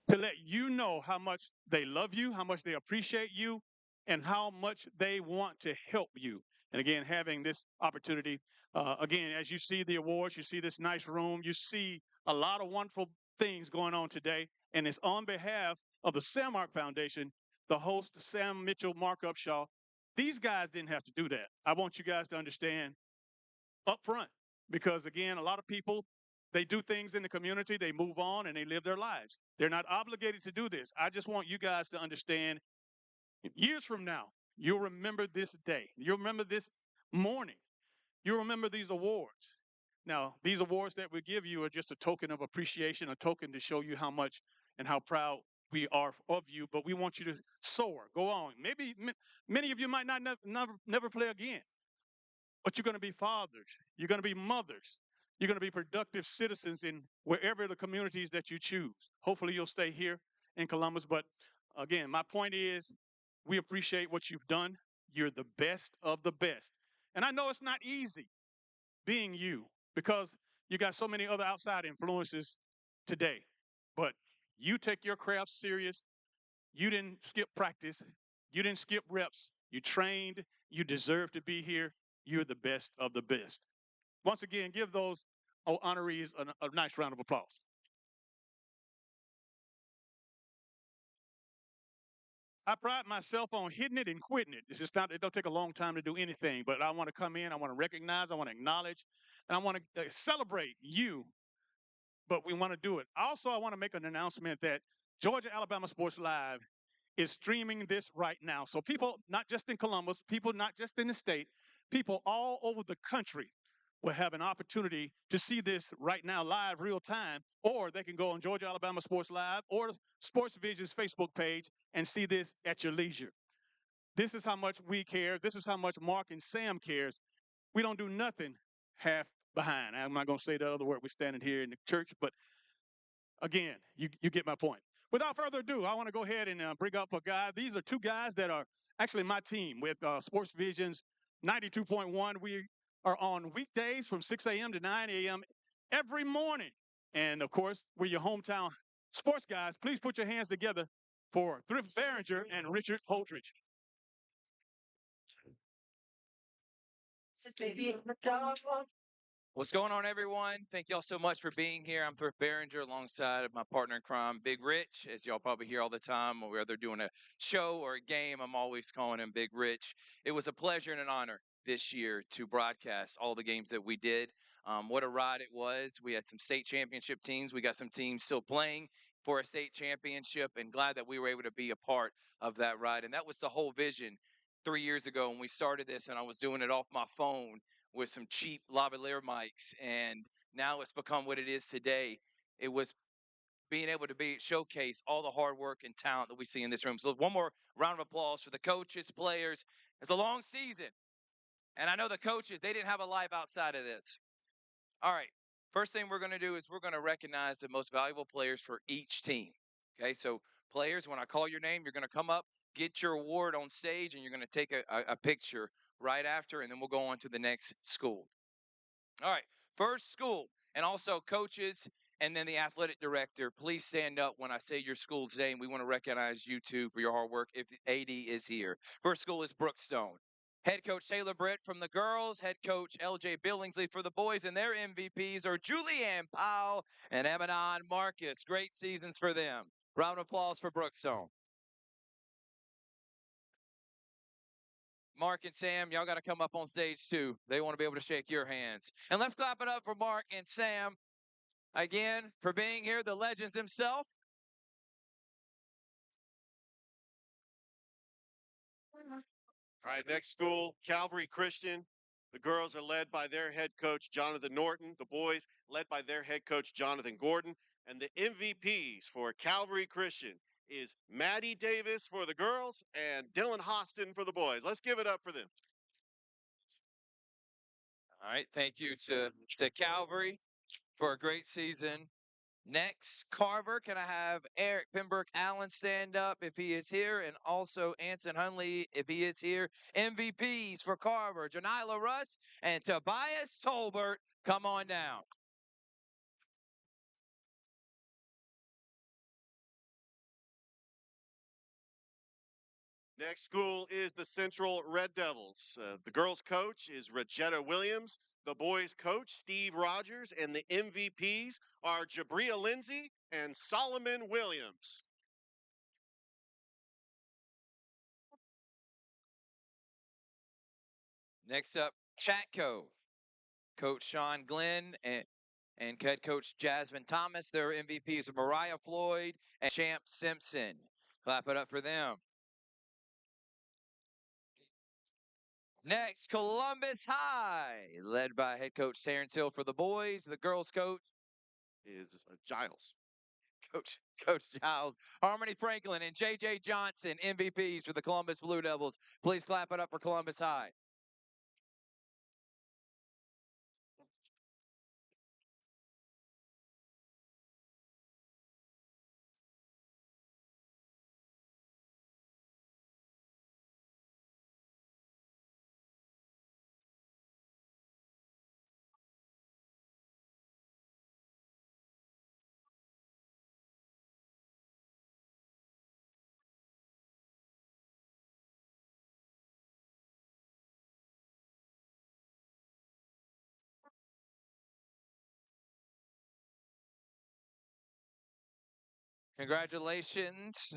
to let you know how much they love you, how much they appreciate you, and how much they want to help you. And again, having this opportunity, again, as you see the awards, you see this nice room, you see a lot of wonderful things going on today. And it's on behalf of the Sam Mark Foundation, the host, Sam Mitchell, Mark Upshaw. These guys didn't have to do that. I want you guys to understand up front because, again, a lot of people, they do things in the community, they move on and they live their lives. They're not obligated to do this. I just want you guys to understand years from now, you'll remember this day. You'll remember this morning. You'll remember these awards. Now, these awards that we give you are just a token of appreciation, a token to show you how much and how proud we are of you, but we want you to soar, go on. Maybe many of you might not never play again, but you're going to be fathers, you're going to be mothers, you're going to be productive citizens in wherever the communities that you choose. Hopefully, you'll stay here in Columbus. But again, my point is, we appreciate what you've done. You're the best of the best. And I know it's not easy being you because you got so many other outside influences today. But you take your craft serious. You didn't skip practice. You didn't skip reps. You trained. You deserve to be here. You're the best of the best. Once again, give those honorees a nice round of applause. I pride myself on hitting it and quitting it. It's just not, it don't take a long time to do anything, but I want to come in, I want to recognize, I want to acknowledge, and I want to celebrate you, but we want to do it. Also, I want to make an announcement that Georgia Alabama Sports Live is streaming this right now. So people, not just in Columbus, people not just in the state, people all over the country will have an opportunity to see this right now live real time, or they can go on Georgia Alabama Sports Live or Sportsvisions Facebook page and see this at your leisure. This is how much we care. This is how much Mark and Sam cares. We don't do nothing half behind. I'm not going to say the other word. We're standing here in the church, but again, you get my point. Without further ado, I want to go ahead and bring up a guy. These are two guys that are actually my team with Sports Visions 92.1. We are on weekdays from 6 a.m. to 9 a.m. every morning. And of course, we're your hometown sports guys. Please put your hands together for Thrift Behringer and Richard Holdridge. What's going on, everyone? Thank y'all so much for being here. I'm Thrift Behringer alongside my partner in crime, Big Rich, as y'all probably hear all the time. When we're either doing a show or a game, I'm always calling him Big Rich. It was a pleasure and an honor this year to broadcast all the games that we did. What a ride it was. We had some state championship teams. We got some teams still playing for a state championship, and glad that we were able to be a part of that ride. And that was the whole vision 3 years ago when we started this, and I was doing it off my phone with some cheap lavalier mics, and now it's become what it is today. It was being able to be showcase all the hard work and talent that we see in this room. So one more round of applause for the coaches, players. It's a long season, and I know the coaches, they didn't have a life outside of this. All right, first thing we're going to do is we're going to recognize the most valuable players for each team. Okay, so players, when I call your name, you're going to come up, get your award on stage, and you're going to take a picture right after, and then we'll go on to the next school. All right, first school, and also coaches, and then the athletic director. Please stand up when I say your school's name. We want to recognize you two for your hard work if the AD is here. First school is Brookstone. Head coach Taylor Britt from the girls, head coach LJ Billingsley for the boys, and their MVPs are Julianne Powell and Emanon Marcus. Great seasons for them. Round of applause for Brookstone. Mark and Sam, y'all got to come up on stage too. They want to be able to shake your hands. And let's clap it up for Mark and Sam again for being here, the legends themselves. All right, next school, Calvary Christian. The girls are led by their head coach, Jonathan Norton. The boys led by their head coach, Jonathan Gordon. And the MVPs for Calvary Christian is Maddie Davis for the girls and Dylan Hostin for the boys. Let's give it up for them. All right, thank you to Calvary for a great season. Next, Carver, can I have Eric Pembroke Allen stand up if he is here, and also Anson Hunley if he is here. MVPs for Carver, Janila Russ and Tobias Tolbert, come on down. Next school is the Central Red Devils. The girls' coach is Regetta Williams. The boys' coach, Steve Rogers. And the MVPs are Jabria Lindsay and Solomon Williams. Next up, Chatco. Coach Sean Glenn and head coach Jasmine Thomas. Their MVPs are Mariah Floyd and Champ Simpson. Clap it up for them. Next, Columbus High, led by head coach Terrence Hill for the boys. The girls' coach Is Giles. Coach Giles, Harmony Franklin, and J.J. Johnson, MVPs for the Columbus Blue Devils. Please clap it up for Columbus High. Congratulations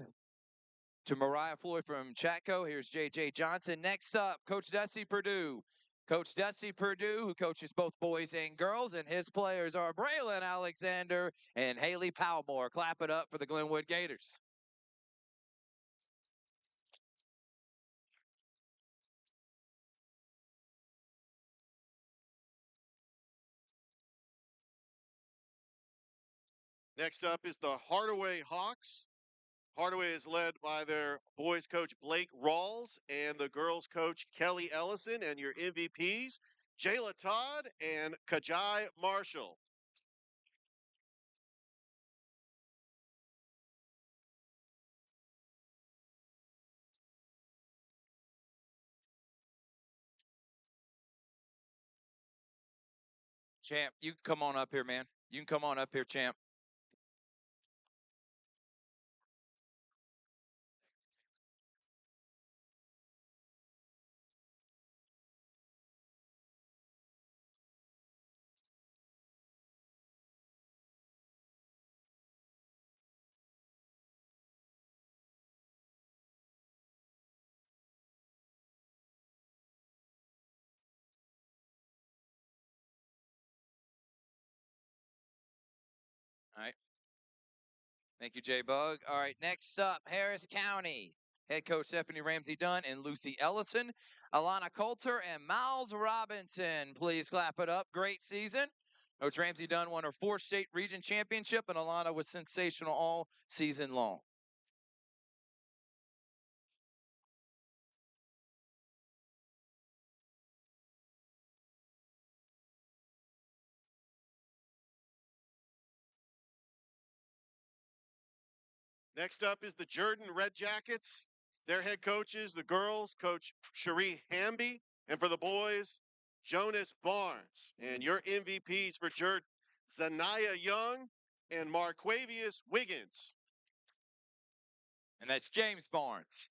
to Mariah Floyd from Chatco. Here's J.J. Johnson. Next up, Coach Dusty Perdue. Coach Dusty Perdue, who coaches both boys and girls, and his players are Braylon Alexander and Haley Powmore. Clap it up for the Glenwood Gators. Next up is the Hardaway Hawks. Hardaway is led by their boys coach Blake Rawls and the girls coach Kelly Ellison, and your MVPs, Jayla Todd and Kajai Marshall. Champ, you can come on up here, man. You can come on up here, Champ. All right. Thank you, Jay Bug. All right, next up, Harris County. Head coach Stephanie Ramsey Dunn and Lucy Ellison, Alana Coulter, and Miles Robinson. Please clap it up. Great season. Coach Ramsey Dunn won her fourth state region championship, and Alana was sensational all season long. Next up is the Jordan Red Jackets. Their head coaches, the girls, Coach Cherie Hamby, and for the boys, Jonas Barnes. And your MVPs for Jordan, Zanaya Young and Marquavius Wiggins. And that's James Barnes.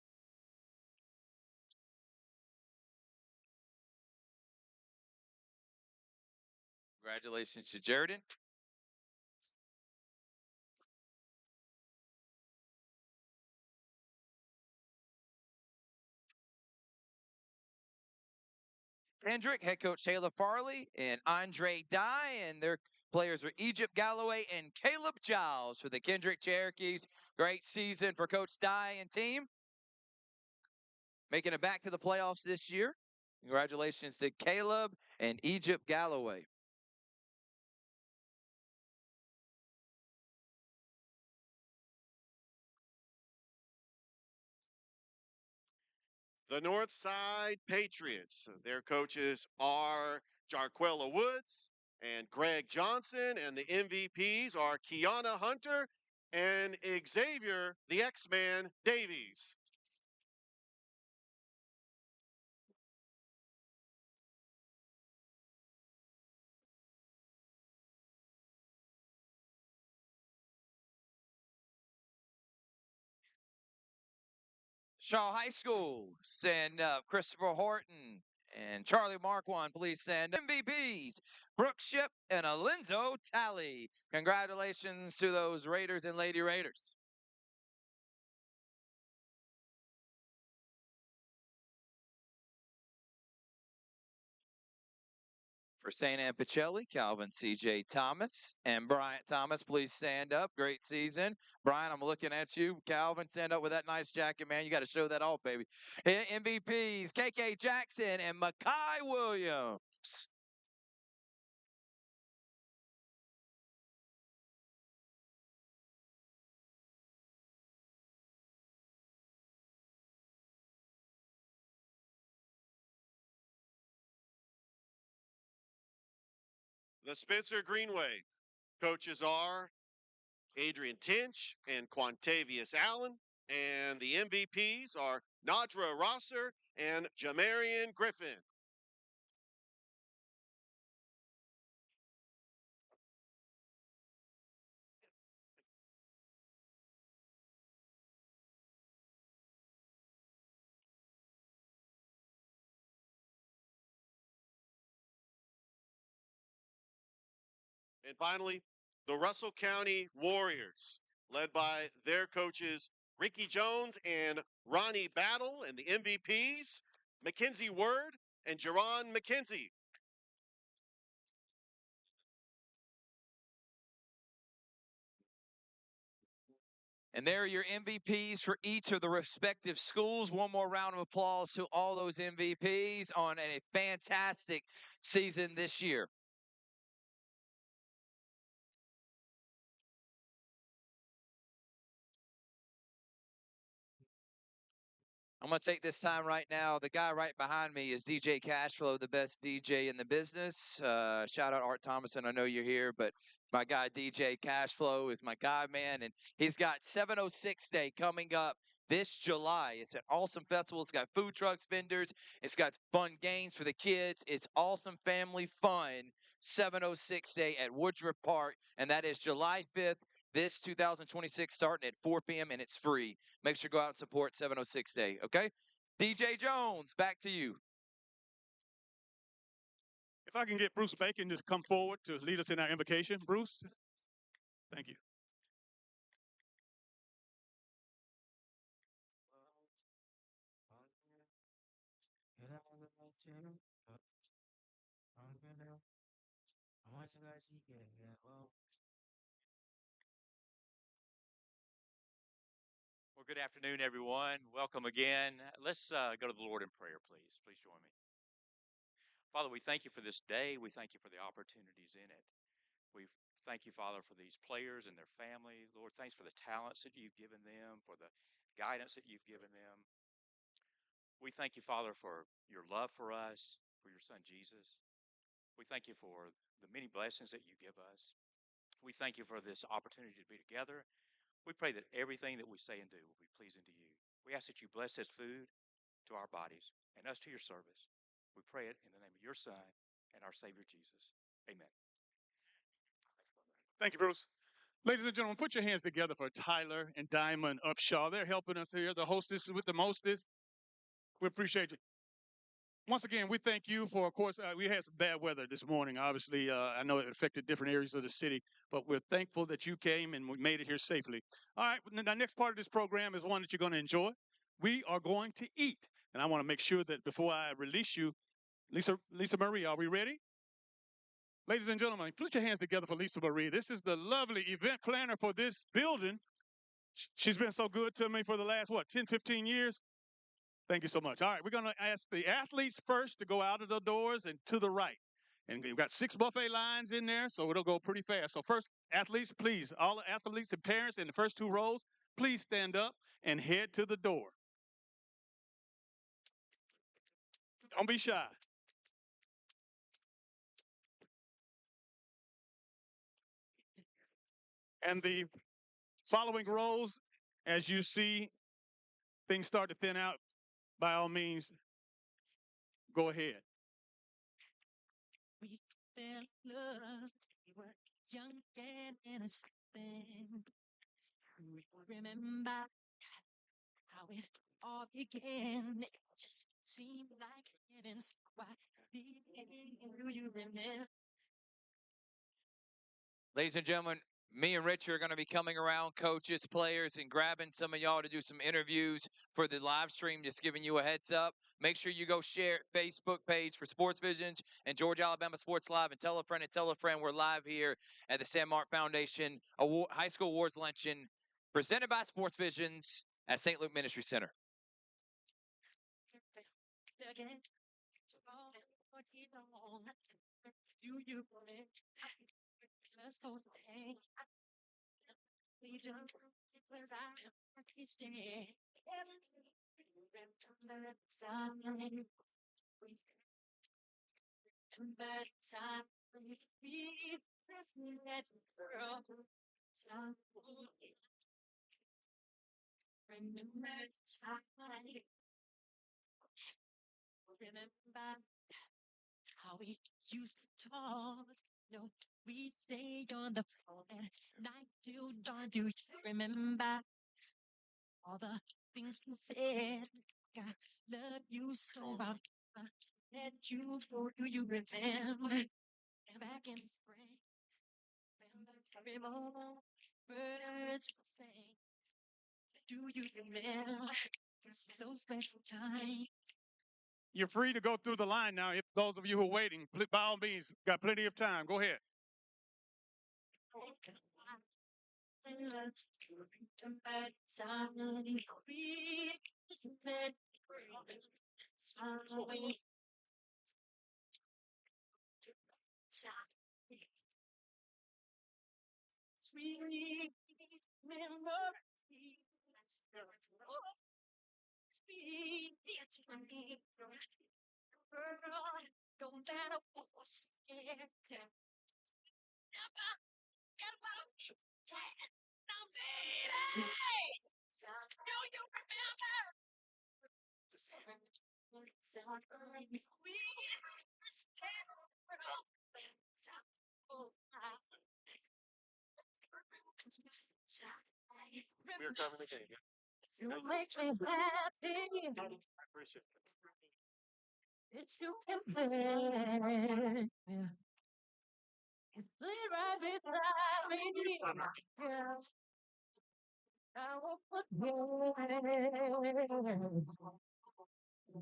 Congratulations to Jordan. Kendrick, head coach Taylor Farley, and Andre Dye, and their players are Egypt Galloway and Caleb Giles for the Kendrick Cherokees. Great season for Coach Dye and team. Making it back to the playoffs this year. Congratulations to Caleb and Egypt Galloway. The Northside Patriots. Their coaches are Jarquella Woods and Greg Johnson, and the MVPs are Kiana Hunter and Xavier, the X-Man Davies. Shaw High School, send up Christopher Horton and Charlie Marquand. Please send MVPs, Brooke Ship and Alenzo Talley. Congratulations to those Raiders and Lady Raiders. For St. Anne Pacelli, Calvin C.J. Thomas and Bryant Thomas, please stand up. Great season. Brian, I'm looking at you. Calvin, stand up with that nice jacket, man. You got to show that off, baby. MVPs, K.K. Jackson and Makai Williams. The Spencer Greenway coaches are Adrian Tinch and Quantavious Allen. And the MVPs are Nadra Rosser and Jamarian Griffin. And finally, the Russell County Warriors, led by their coaches, Ricky Jones and Ronnie Battle, and the MVPs, Mackenzie Word and Jerron McKenzie. And there are your MVPs for each of the respective schools. One more round of applause to all those MVPs on a fantastic season this year. I'm going to take this time right now. The guy right behind me is DJ Cashflow, the best DJ in the business. Shout out Art Thomason. I know you're here, but my guy DJ Cashflow is my guy, man. And he's got 706 Day coming up this July. It's an awesome festival. It's got food trucks, vendors. It's got fun games for the kids. It's awesome family fun. 706 Day at Woodruff Park, and that is July 5th. This 2026 starting at 4 p.m. and it's free. Make sure to go out and support 706 Day, okay? DJ Jones, back to you. If I can get Bruce Bacon to come forward to lead us in our invocation. Bruce, thank you. Well, good afternoon, everyone. Welcome again. Let's go to the Lord in prayer, please. Please join me. Father, we thank you for this day. We thank you for the opportunities in it. We thank you, Father, for these players and their family. Lord, thanks for the talents that you've given them, for the guidance that you've given them. We thank you, Father, for your love for us, for your son, Jesus. We thank you for the many blessings that you give us. We thank you for this opportunity to be together. We pray that everything that we say and do will be pleasing to you. We ask that you bless this food to our bodies and us to your service. We pray it in the name of your Son and our Savior Jesus. Amen. Thank you, Bruce. Ladies and gentlemen, put your hands together for Tyler and Diamond Upshaw. They're helping us here, the hostess with the mostest. We appreciate you. Once again, we thank you for, of course, we had some bad weather this morning. Obviously, I know it affected different areas of the city, but we're thankful that you came and we made it here safely. All right, the next part of this program is one that you're going to enjoy. We are going to eat. And I want to make sure that before I release you, Lisa Marie, are we ready? Ladies and gentlemen, put your hands together for Lisa Marie. This is the lovely event planner for this building. She's been so good to me for the last, 10, 15 years? Thank you so much. All right, we're going to ask the athletes first to go out of the doors and to the right. And we've got 6 buffet lines in there, so it'll go pretty fast. So first, athletes, please, all the athletes and parents in the first 2 rows, please stand up and head to the door. Don't be shy. And the following rows, as you see things start to thin out, by all means, go ahead. We fell in love. We were young and innocent. We remember how it all began. It just seemed like heaven's why do you remember? Ladies and gentlemen, me and Rich are going to be coming around, coaches, players, and grabbing some of y'all to do some interviews for the live stream, just giving you a heads up. Make sure you go share Facebook page for Sportsvisions and Georgia Alabama Sports Live, and tell a friend we're live here at the Sam Martin Foundation High School Awards Luncheon presented by Sportsvisions at St. Luke Ministry Center. Remember how we used to talk. No, we stayed on the phone at night till dawn. Do you remember all the things we said? God love you so I'll never let you go. Do you remember? And back in the spring, when the remote birds would sing. Do you remember those special times? You're free to go through the line now. If those of you who are waiting, by all means, got plenty of time. Go ahead. Sweet memories. Sweet girl, don't matter what was said. Never get what I'm saying. Now, baby, do you remember? We're covering the game. You make me happy. I appreciate it. It's you can play. It's right beside me. Yeah. I won't forget.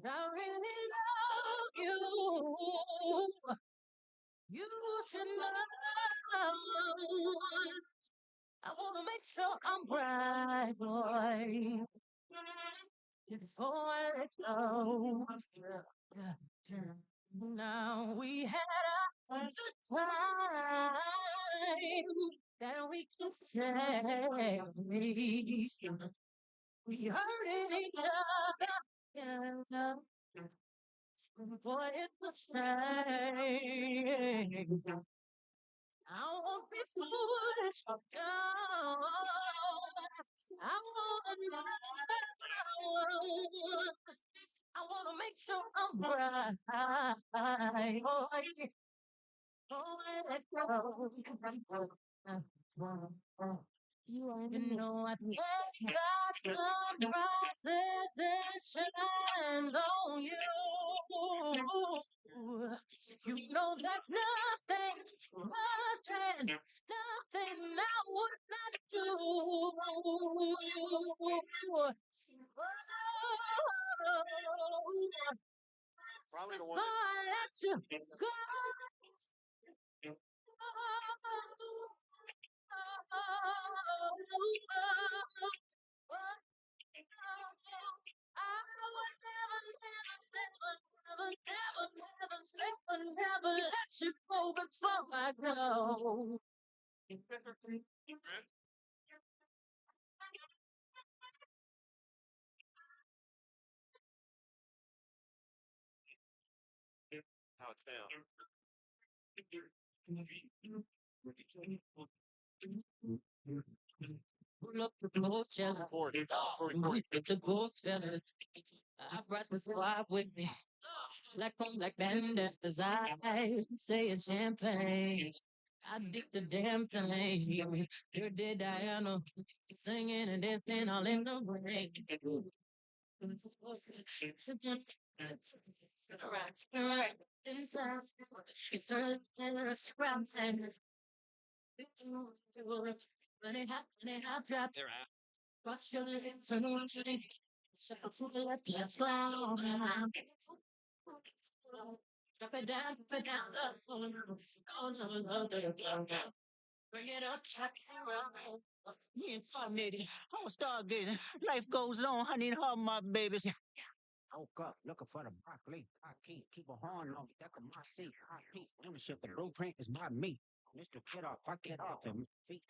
I really love you. You should know. I wanna make sure I'm right, boy. Before I let go. Now we had a good time that we can say. We hurting each other. Yeah. Boy, it was time. I won't be foolish. No. I wanna know. I wanna make sure I'm right. Oh, let go. You know I think God rises and shines on you. You know there's nothing, nothing I would not do. Probably the one Before I let you go. Never let you go before I go. how it's down. Pull up the ghost jealous. With the ghost fellas. I brought the squad with me. Black on black bandits. I say it's champagne. I dig the damn thing. Here did Diana singing and dancing all in the rain. Yeah, terminated. I was stargazing. Life goes on. I need all my babies. Woke up looking for the broccoli. I keep a horn on me. That could my seat. I peep. Ownership, the blueprint is by me. Mr. Get off. I get off him feet.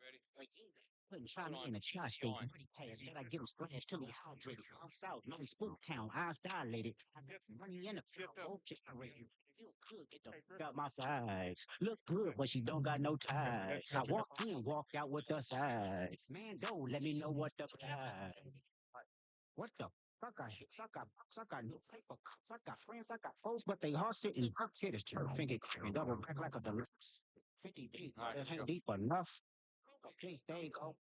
Ready? Putting China in a chart state. Money pass. But I give him scratch to me hydrated. I'm south. Money spook town. Eyes dilated. I got some money in the field. Generated. Feel good. Get the f- out my thighs. Look good, but she don't got no ties. I walked in, walked out with the size. Man, don't let me know what the price. What the fuck? I got books, I got new paper cups, I got friends, I got foes, but they all sitting up here. This turf finger and double back like a deluxe. 50 deep, that ain't deep enough. Okay, there you go.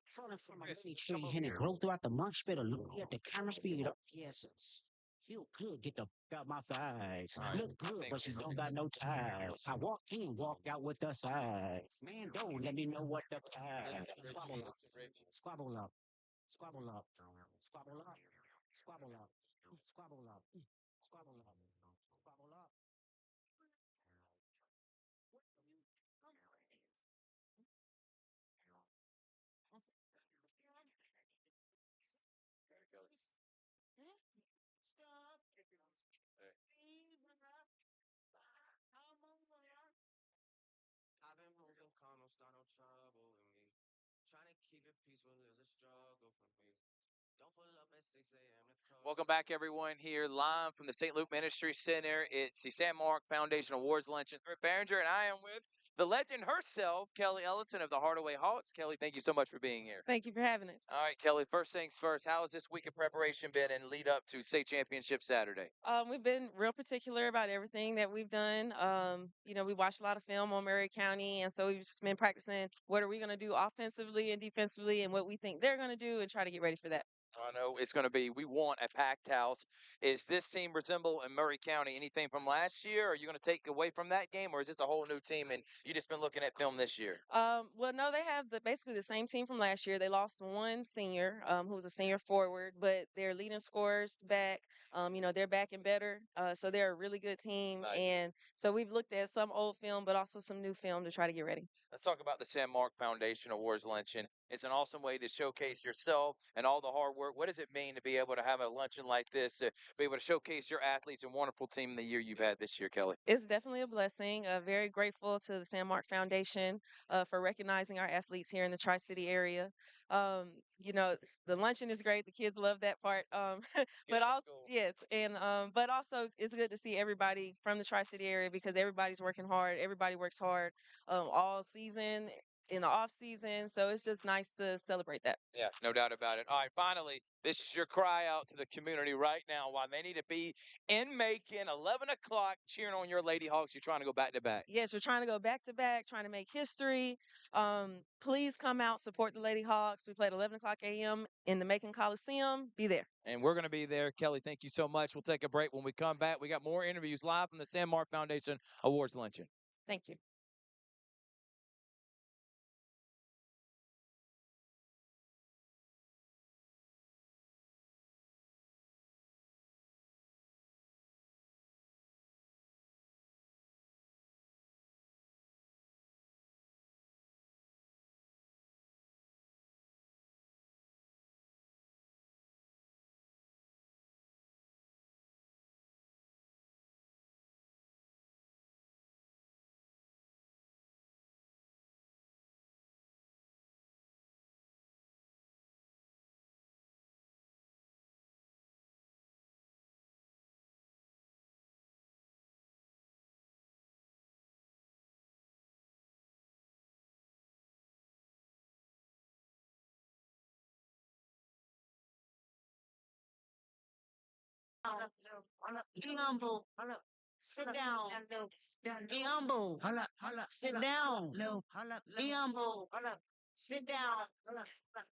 Falling from a mini tree and it grow throughout the munch spit a look at the camera speed up. Yes, it's feel good. Get the f- out my thighs. Look good, but she don't got no ties. I walked in, walked out with the size. Man, don't let me know what the price. Squabble up, squabble up, squabble up, squabble up, squabble up, squabble up, squabble up, squabble up. I've been moving calm, don't start no trouble with me. Trying to keep it peaceful is a struggle for me. Don't pull up at 6 a.m. to call. Welcome back, everyone, here live from the St. Luke Ministry Center. It's the San Mark Foundation Awards Luncheon. Rick Barringer, and I am with the legend herself, Kelly Ellison of the Hardaway Hawks. Kelly, thank you so much for being here. Thank you for having us. All right, Kelly, first things first, how has this week of preparation been and lead up to state championship Saturday? We've been real particular about everything that we've done. We watched a lot of film on Murray County, and so we've just been practicing what are we going to do offensively and defensively and what we think they're going to do and try to get ready for that. I know it's going to be, we want a packed house. Is this team resemble in Murray County anything from last year? Are you going to take away from that game, or is this a whole new team and you just been looking at film this year? Well, no, they have basically the same team from last year. They lost one senior, who was a senior forward, but their leading scorers back. They're back and better. So they're a really good team. Nice. And so we've looked at some old film, but also some new film to try to get ready. Let's talk about the San Mark Foundation Awards Luncheon. It's an awesome way to showcase yourself and all the hard work. What does it mean to be able to have a luncheon like this, to be able to showcase your athletes and wonderful team in the year you've had this year, Kelly? It's definitely a blessing. Very grateful to the San Mark Foundation for recognizing our athletes here in the Tri City area. Um, you know, the luncheon is great. The kids love that part. But Yeah, also, cool. yes, and but also it's good to see everybody from the Tri City area because everybody's working hard. Everybody works hard all season in the off season, so it's just nice to celebrate that. Yeah, no doubt about it. All right, finally, this is your cry out to the community right now. Why they need to be in Macon, 11 o'clock, cheering on your Lady Hawks. You're trying to go back to back. Yes, we're trying to go back to back, trying to make history. Please come out, support the Lady Hawks. We played 11 o'clock a.m. in the Macon Coliseum. Be there. And we're going to be there. Kelly, thank you so much. We'll take a break. When we come back, we got more interviews live from the San Mark Foundation Awards Luncheon. Thank you. Sit down. Be humble. Sit down. Be humble. Sit down.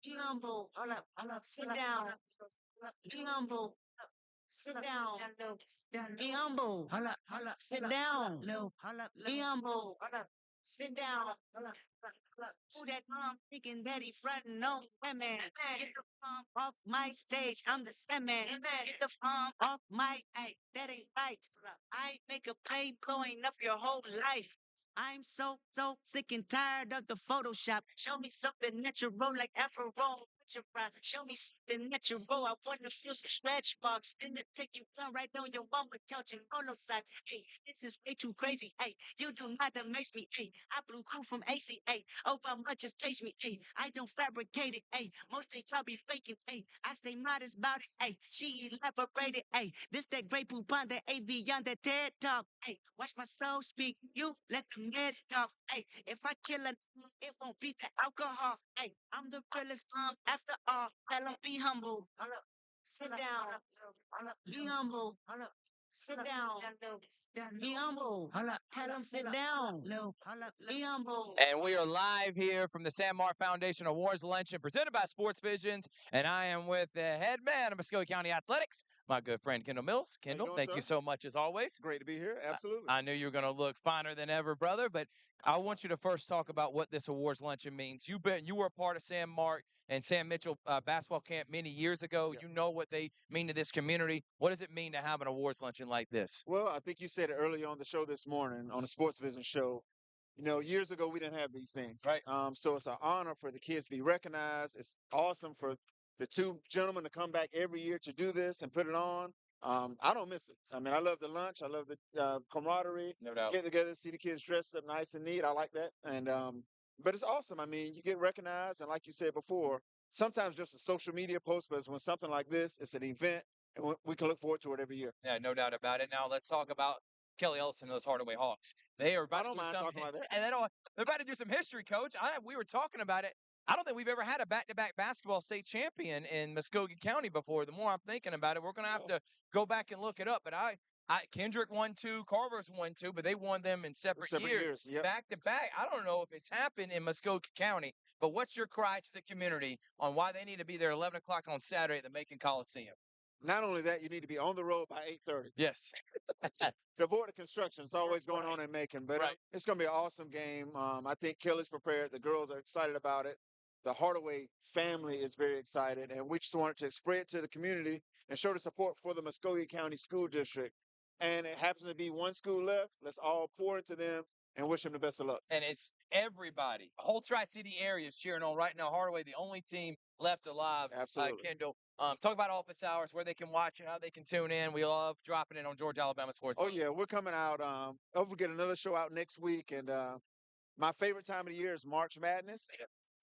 Be humble. Sit down. Be humble. Sit down. Be humble. Sit down. Be humble. Sit down. Who that thinking that he frontin' on women? Get the off my stage. I'm the Sandman. Get the off my. Hey, that ain't right. I make a play blowing up your whole life. I'm so sick and tired of the Photoshop. Show me something natural like Afro. Show me something natural. I want to feel some stretch marks. Then to take you down right on your mama couch and polo socks. Hey, this is way too crazy. Hey, you do not amaze me. Hey, I blew cool from ACA. Oh, how much is pays me? Hey, I don't fabricate it. Hey, mostly y'all be faking. Hey, I stay modest about it. Hey, she elaborated. Hey, this that great poupon, that AV on that TED talk. Hey, watch my soul speak. You let the mess talk. Hey, if I kill it, it won't be to alcohol. Hey, I'm the realest after all. Tell 'em be humble. Sit down. Be humble. Sit down. Be humble. Tell them sit down. Be humble. And we are live here from the San Mark Foundation Awards Luncheon presented by Sportsvisions. And I am with the head man of Muskogee County Athletics, my good friend Kendall Mills. Kendall, doing, thank you sir? so much as always. Great to be here. Absolutely. I knew you were going to look finer than ever, brother. But I want you to first talk about what this awards luncheon means. You were a part of San Mark and Sam Mitchell basketball camp many years ago. Yeah. You know what they mean to this community. What does it mean to have an awards luncheon like this? Well, I think you said it earlier on the show this morning on the Sports Vision show. You know, years ago we didn't have these things. Right. So it's an honor for the kids to be recognized. It's awesome for the two gentlemen to come back every year to do this and put it on. I don't miss it. I mean, I love the lunch. I love the camaraderie. No doubt. Get together, see the kids dressed up nice and neat. I like that. And but it's awesome. I mean, you get recognized, and like you said before, sometimes just a social media post, but when something like this, it's an event, and we can look forward to it every year. Yeah, no doubt about it. Now let's talk about Kelly Ellison and those Hardaway Hawks. They are about I to don't do mind some, talking about that. and they're about to do some history, Coach. We were talking about it. I don't think we've ever had a back-to-back basketball state champion in Muskogee County before. The more I'm thinking about it, we're going to have to go back and look it up. But Kendrick won two, Carver's won two, but they won them in separate years, Yep. back to back. I don't know if it's happened in Muskogee County, but what's your cry to the community on why they need to be there 11 o'clock on Saturday at the Macon Coliseum? Not only that, you need to be on the road by 8:30. Yes. To avoid the construction, it's always going on in Macon, but Right. it's going to be an awesome game. I think Kelly's prepared. The girls are excited about it. The Hardaway family is very excited, and we just wanted to spread it to the community and show the support for the Muskogee County School District. And it happens to be one school left. Let's all pour into them and wish them the best of luck. And it's everybody. The whole Tri-City area is cheering on right now. Hardaway, the only team left alive. Absolutely. Kendall, talk about office hours, where they can watch it, how they can tune in. We love dropping it on Georgia Alabama Sports. Oh yeah, we're coming out. We'll get another show out next week, and my favorite time of the year is March Madness.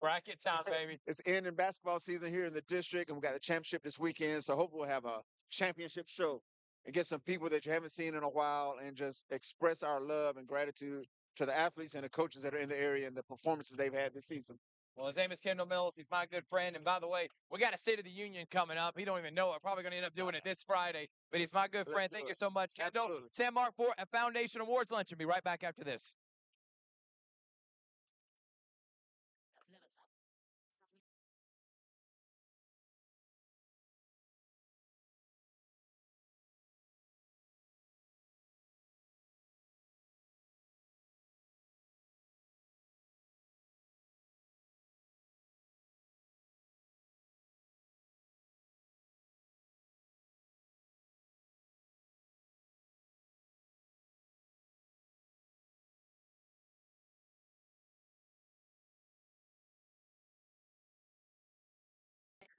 Bracket time, baby. It's ending basketball season here in the district, and we got the championship this weekend. So hopefully we'll have a championship show and get some people that you haven't seen in a while, and just express our love and gratitude to the athletes and the coaches that are in the area and the performances they've had this season. Well, his name is Kendall Mills. He's my good friend. And by the way, we got a State of the Union coming up. He don't even know it. Probably going to end up doing it this Friday. But he's my good friend. Thank you so much, Kendall. Absolutely. San Mark Foundation Awards Luncheon. Be right back after this.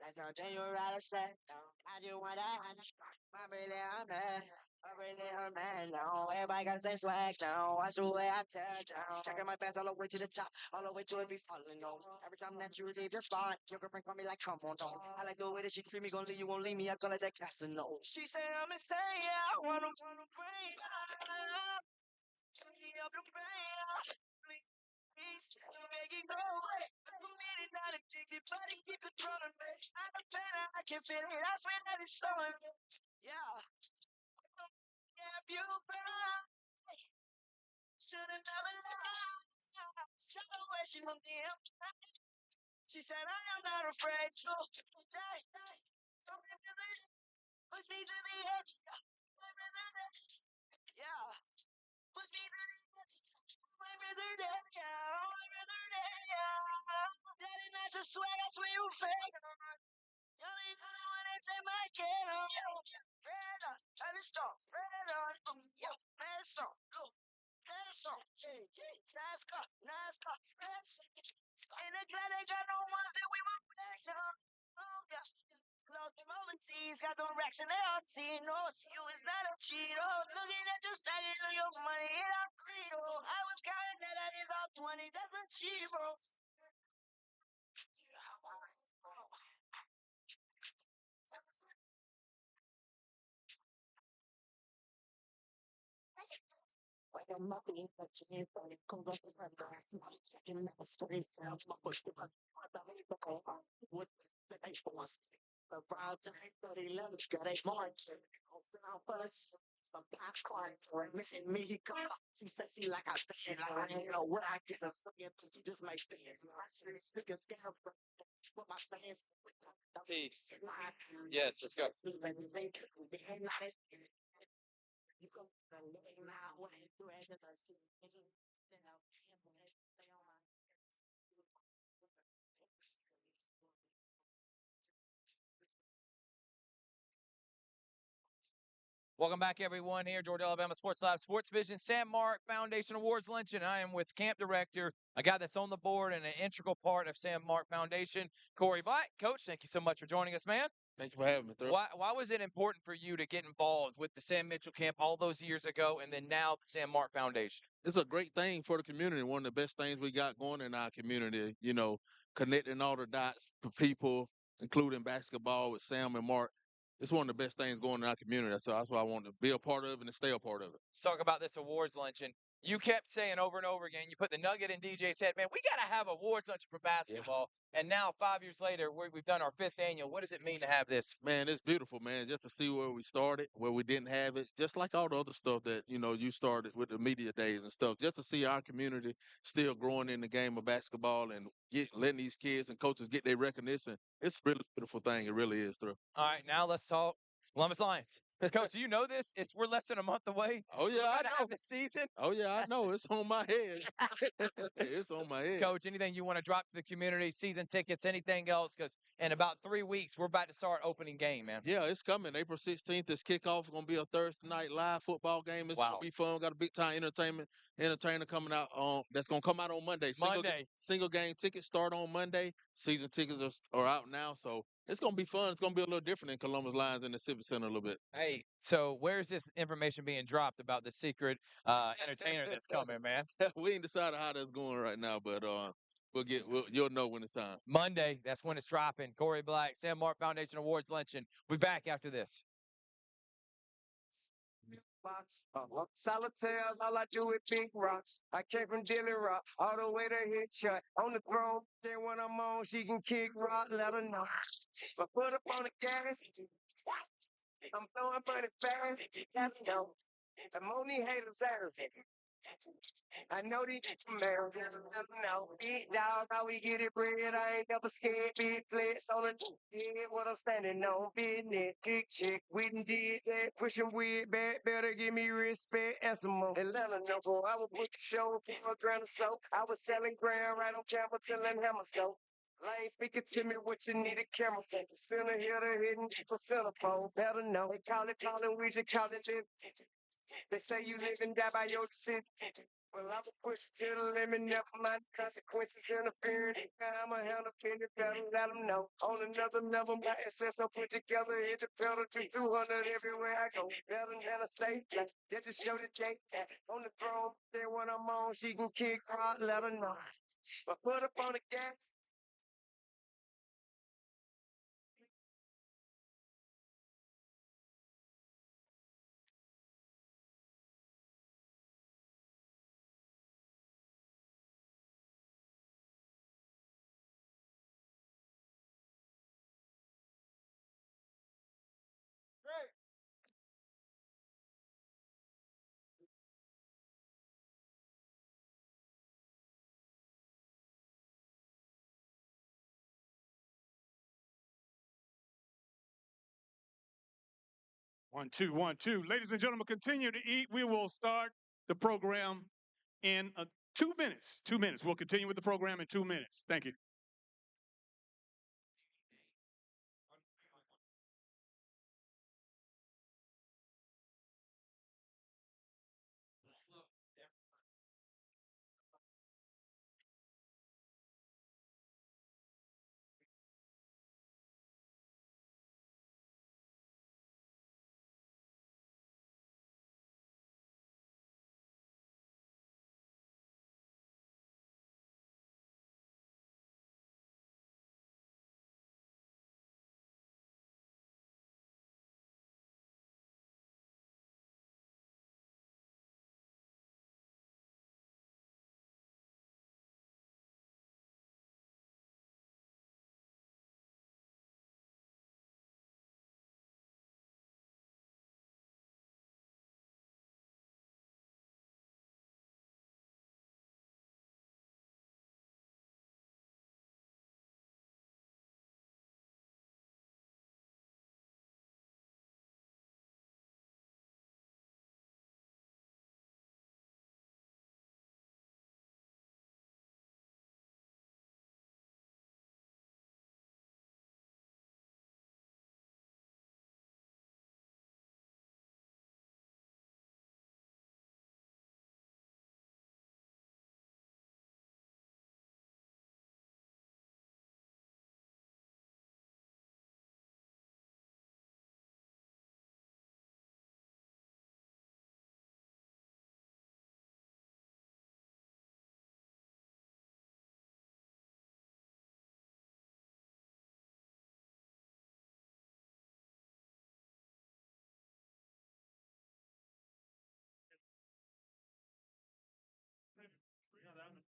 That's how January I said, I just want that. I really am mad. I really am mad now. Everybody got the same swag now. Watch the way I tear down. Stacking my pants all the way to the top, all the way to every falling low. Every time that you leave your spot, your girlfriend call me like, come on, dog. I like the way that she treat me, gon' leave you, won't leave me. I call her that Casanova. She say I'm insane, yeah. I wanna bring up. Turn me up the pain. Please, make it go away. I'm really not addicted, but it keep controlling me. I'm a pain, I can feel it. I swear that it's slowing me. Yeah. Yeah, you fly. Should've never lied. So when she hooked me up, she said, I am not afraid to die. Push me to the edge. Yeah. Push me to the edge. Daddy, not to swear, I swear you fake. Y'all ain't gonna wanna take my kid on. Red on, tell it stop. Red on, yeah, red song, go. Red song, NASCAR, NASCAR, red song. Ain't a glad they got no ones that we want back on. Oh, yeah. Lost them overseas, got them racks in their heart. See, no, it's you, it's not a cheat. Oh, looking at you stacking on your money, it all greed. Oh, I was counting that is all 20, that's a cheat, bro. Peace. Yes, let's go. Welcome back, everyone. Here, Georgia, Alabama Sports Live, Sports Vision, Sam Mark Foundation Awards Luncheon. I am with camp director, a guy that's on the board and an integral part of Sam Mark Foundation, Corey Black. Coach, thank you so much for joining us, man. Thank you for having me, Thurl. Why was it important for you to get involved with the Sam Mitchell camp all those years ago and then now the Sam Mark Foundation? It's a great thing for the community. One of the best things we got going in our community, connecting all the dots for people, including basketball with Sam and Mark. It's one of the best things going in our community. So that's why I want to be a part of it and stay a part of it. Let's talk about this awards luncheon. You kept saying over and over again, you put the nugget in DJ's head, man, we got to have awards luncheon for basketball. Yeah. And now 5 years later, we've done our 5th annual. What does it mean to have this? Man, it's beautiful, man, just to see where we started, where we didn't have it, just like all the other stuff that, you started with the media days and stuff, just to see our community still growing in the game of basketball and letting these kids and coaches get their recognition. It's a really beautiful thing. It really is, Thurl. All right, now let's talk Columbus Lions. Coach, do you know this? We're less than a month away. Oh yeah, I know. The season. Oh yeah, I know. It's on my head. It's on my head. Coach, anything you want to drop to the community, season tickets, anything else? Because in about 3 weeks, we're about to start opening game, man. Yeah, it's coming. April 16th is kickoff. It's gonna be a Thursday night live football game. It's gonna be fun. Got a big time entertainer coming out. That's gonna come out on Monday. Single game tickets start on Monday. Season tickets are out now, so it's gonna be fun. It's gonna be a little different in Columbus Lions in the Civic Center a little bit. Hey, so where's this information being dropped about the secret entertainer that's coming, man? We ain't decided how that's going right now, but you'll know when it's time. Monday, that's when it's dropping. Corey Black, Sam Mark Foundation Awards Luncheon. We'll be back after this. Solitaires, all I do is big rocks. I came from Dilly Rock, all the way to hit shot. On the throne, then when I'm on, she can kick rock, let her know. But put up on the gas, I'm throwing money fast, let her know. I'm on these haters' ass. I know these man, know. Big dog, how we get it bread. I ain't never scared. Big flex on the head. What I'm standing on. Business, big chick. We done did that. Pushing weird back. Better give me respect and some more. Atlanta, no boy. I would put the show for a grand or so. I was selling ground right on camera till them hammers go. Lane speaking to me what you need a camera for. Center here to hidden for centerfold. Better know. They call it calling, we just call it live. They say you live and die by your decision. Well, I was pushed to the limit, never mind the consequences interfering. I'ma handle it better, let them know. On another level, my assets are put together, hit the pedal to 200 everywhere I go. Better than a state, that just show the J. On the throne, then when I'm on, she can kick rock, let her know. But put up on the gas. 1, 2, 1, 2. Ladies and gentlemen, continue to eat. We will start the program in 2 minutes. 2 minutes. We'll continue with the program in 2 minutes. Thank you.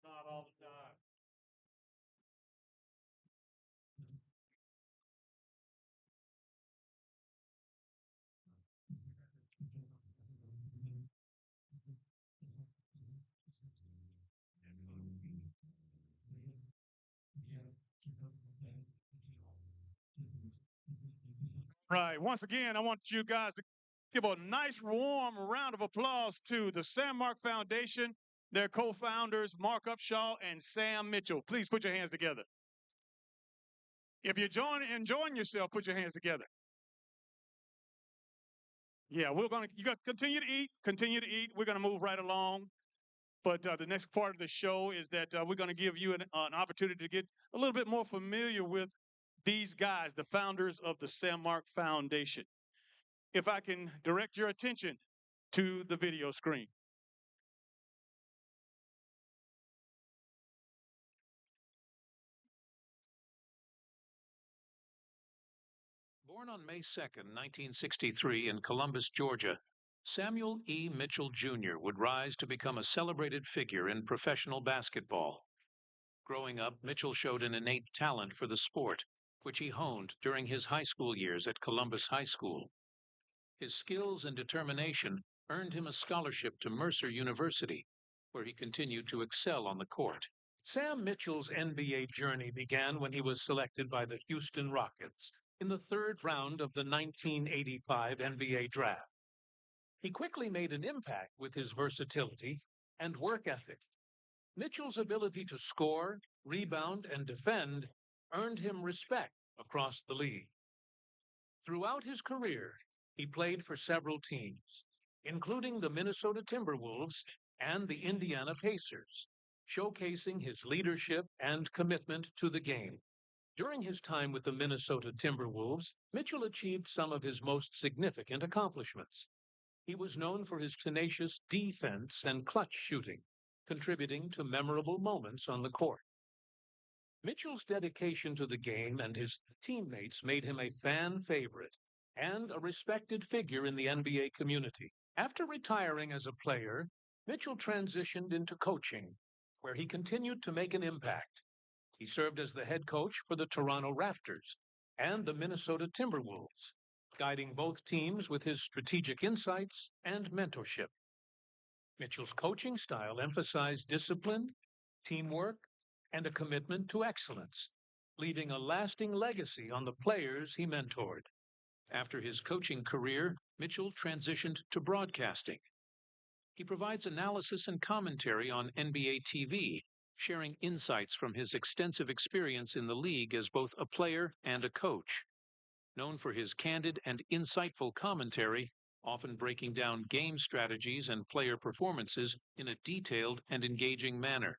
Not all the time. Right. Once again, I want you guys to give a nice warm round of applause to the Sam Mark Foundation, their co-founders, Mark Upshaw and Sam Mitchell. Please put your hands together. If you're enjoying yourself, put your hands together. Yeah, you got to continue to eat, continue to eat. We're going to move right along. But the next part of the show is that we're going to give you an opportunity to get a little bit more familiar with these guys, the founders of the Sam Mark Foundation. If I can direct your attention to the video screen. Born on May 2nd, 1963 in Columbus, Georgia, Samuel E. Mitchell Jr. would rise to become a celebrated figure in professional basketball. Growing up, Mitchell showed an innate talent for the sport, which he honed during his high school years at Columbus High School. His skills and determination earned him a scholarship to Mercer University, where he continued to excel on the court. Sam Mitchell's NBA journey began when he was selected by the Houston Rockets in the third round of the 1985 NBA draft. He quickly made an impact with his versatility and work ethic. Mitchell's ability to score, rebound, and defend earned him respect across the league. Throughout his career, he played for several teams, including the Minnesota Timberwolves and the Indiana Pacers, showcasing his leadership and commitment to the game. During his time with the Minnesota Timberwolves, Mitchell achieved some of his most significant accomplishments. He was known for his tenacious defense and clutch shooting, contributing to memorable moments on the court. Mitchell's dedication to the game and his teammates made him a fan favorite and a respected figure in the NBA community. After retiring as a player, Mitchell transitioned into coaching, where he continued to make an impact. He served as the head coach for the Toronto Raptors and the Minnesota Timberwolves, guiding both teams with his strategic insights and mentorship. Mitchell's coaching style emphasized discipline, teamwork, and a commitment to excellence, leaving a lasting legacy on the players he mentored. After his coaching career, Mitchell transitioned to broadcasting. He provides analysis and commentary on NBA TV, sharing insights from his extensive experience in the league as both a player and a coach. Known for his candid and insightful commentary, often breaking down game strategies and player performances in a detailed and engaging manner.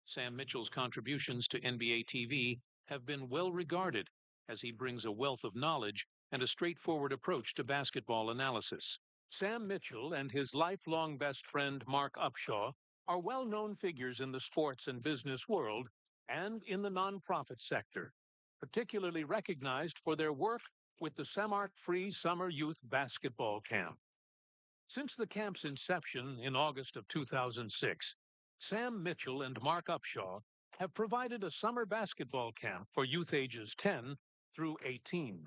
Sam Mitchell's contributions to NBA TV have been well regarded as he brings a wealth of knowledge and a straightforward approach to basketball analysis. Sam Mitchell and his lifelong best friend Mark Upshaw are well-known figures in the sports and business world and in the nonprofit sector, particularly recognized for their work with the Samark Free Summer Youth Basketball Camp. Since the camp's inception in August of 2006, Sam Mitchell and Mark Upshaw have provided a summer basketball camp for youth ages 10 through 18.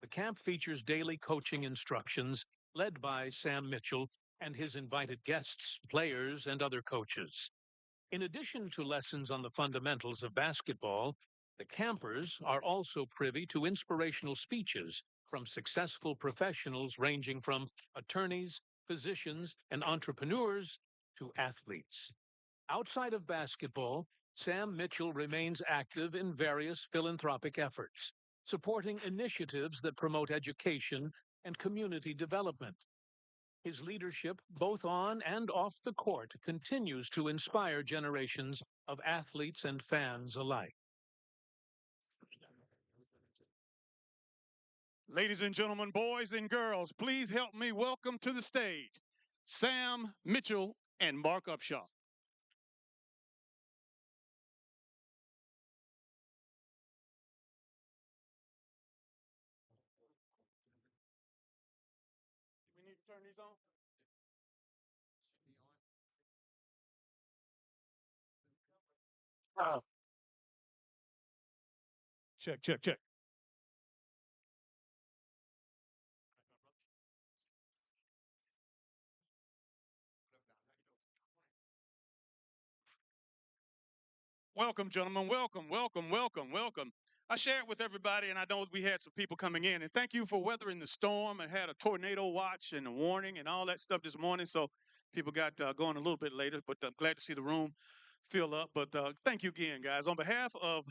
The camp features daily coaching instructions led by Sam Mitchell and his invited guests, players, and other coaches. In addition to lessons on the fundamentals of basketball, the campers are also privy to inspirational speeches from successful professionals ranging from attorneys, physicians, and entrepreneurs to athletes. Outside of basketball, Sam Mitchell remains active in various philanthropic efforts, supporting initiatives that promote education and community development. His leadership, both on and off the court, continues to inspire generations of athletes and fans alike. Ladies and gentlemen, boys and girls, please help me welcome to the stage Sam Mitchell and Mark Upshaw. We need to turn these on. Check, check, check. Welcome, gentlemen. Welcome, welcome, welcome, welcome. I shared with everybody, and I know we had some people coming in, and thank you for weathering the storm and had a tornado watch and a warning and all that stuff this morning. So people got going a little bit later, but I'm glad to see the room fill up. But thank you again, guys. On behalf of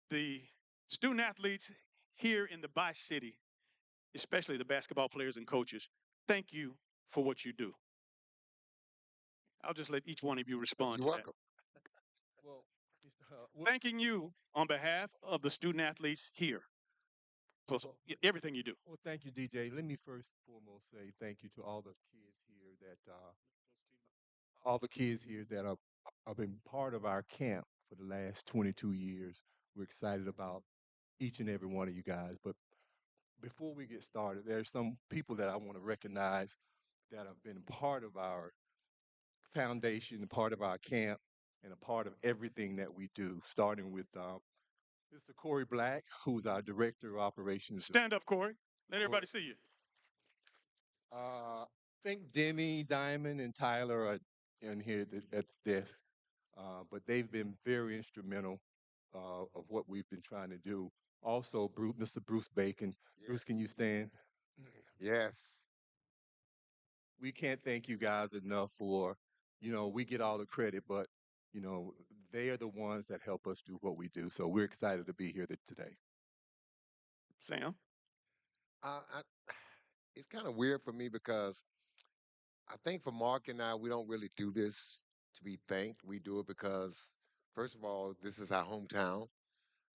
the student athletes here in the Bi-City, especially the basketball players and coaches, thank you for what you do. I'll just let each one of you respond to that. Well, Thanking you on behalf of the student athletes here for everything you do. well, thank you, DJ. Let me first and foremost say thank you to all the kids here that have been part of our camp for the last 22 years. We're excited about each and every one of you guys. But before we get started, there's some people that I want to recognize that have been part of our foundation, a part of our camp, and a part of everything that we do, starting with Mr. Corey Black, who's our director of operations. Stand up, Corey. Let everybody see you. I think Demi, Diamond, and Tyler are in here at the desk, but they've been very instrumental of what we've been trying to do. Also, Mr. Bruce Bacon. Yes. Bruce, can you stand? Yes. We can't thank you guys enough for, we get all the credit, but, they are the ones that help us do what we do. So we're excited to be here today. Sam? It's kind of weird for me because I think for Mark and I, we don't really do this to be thanked. We do it because, first of all, this is our hometown.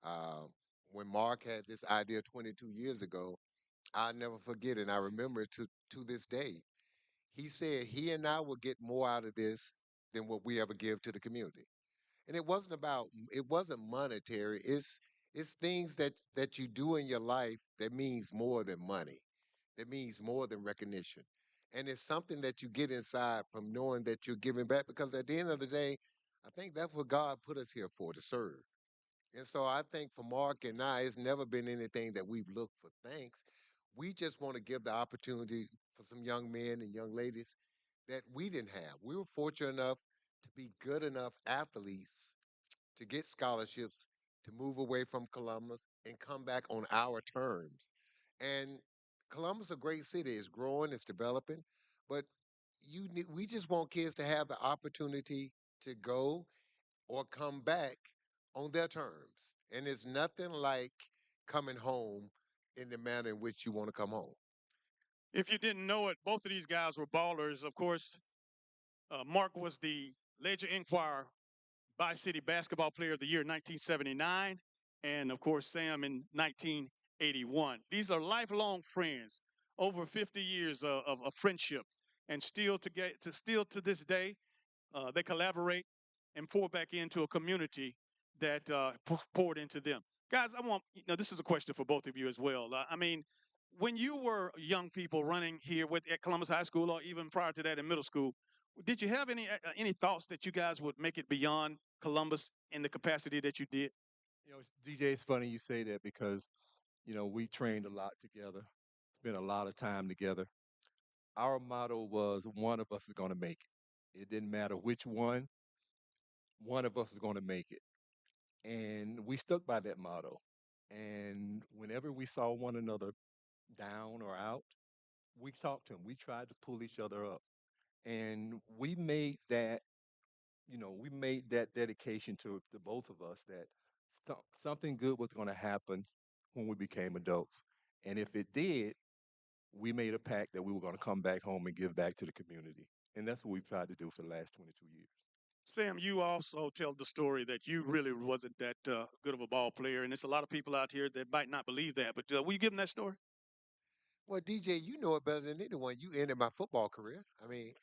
Uh, when Mark had this idea 22 years ago, I'll never forget it. And I remember it to this day. He said he and I will get more out of this than what we ever give to the community. And it wasn't monetary. It's things that you do in your life that means more than money, that means more than recognition. And it's something that you get inside from knowing that you're giving back, because at the end of the day, I think that's what God put us here for, to serve. And so I think for Mark and I, it's never been anything that we've looked for thanks. We just want to give the opportunity for some young men and young ladies that we didn't have. We were fortunate enough to be good enough athletes to get scholarships, to move away from Columbus and come back on our terms. And Columbus, a great city, is growing, it's developing, but we just want kids to have the opportunity to go or come back on their terms. And it's nothing like coming home in the manner in which you want to come home. If you didn't know it, both of these guys were ballers. Of course, Mark was the Ledger Enquirer Bi-City Basketball Player of the Year in 1979, and of course, Sam in 1981. These are lifelong friends, over 50 years of friendship, and still to this day, they collaborate and pour back into a community that poured into them. Guys, this is a question for both of you as well. I mean, when you were young people running here at Columbus High School, or even prior to that in middle school, did you have any thoughts that you guys would make it beyond Columbus in the capacity that you did? DJ, it's funny you say that because, we trained a lot together, spent a lot of time together. Our motto was one of us is going to make it. It didn't matter which one of us is going to make it. And we stuck by that motto. And whenever we saw one another down or out, we talked to them. We tried to pull each other up. And we made that dedication to both of us that something good was going to happen when we became adults. And if it did, we made a pact that we were going to come back home and give back to the community. And that's what we've tried to do for the last 22 years. Sam, you also tell the story that you really wasn't that good of a ball player, and there's a lot of people out here that might not believe that. But will you give them that story? Well, DJ, you know it better than anyone. You ended my football career. I mean,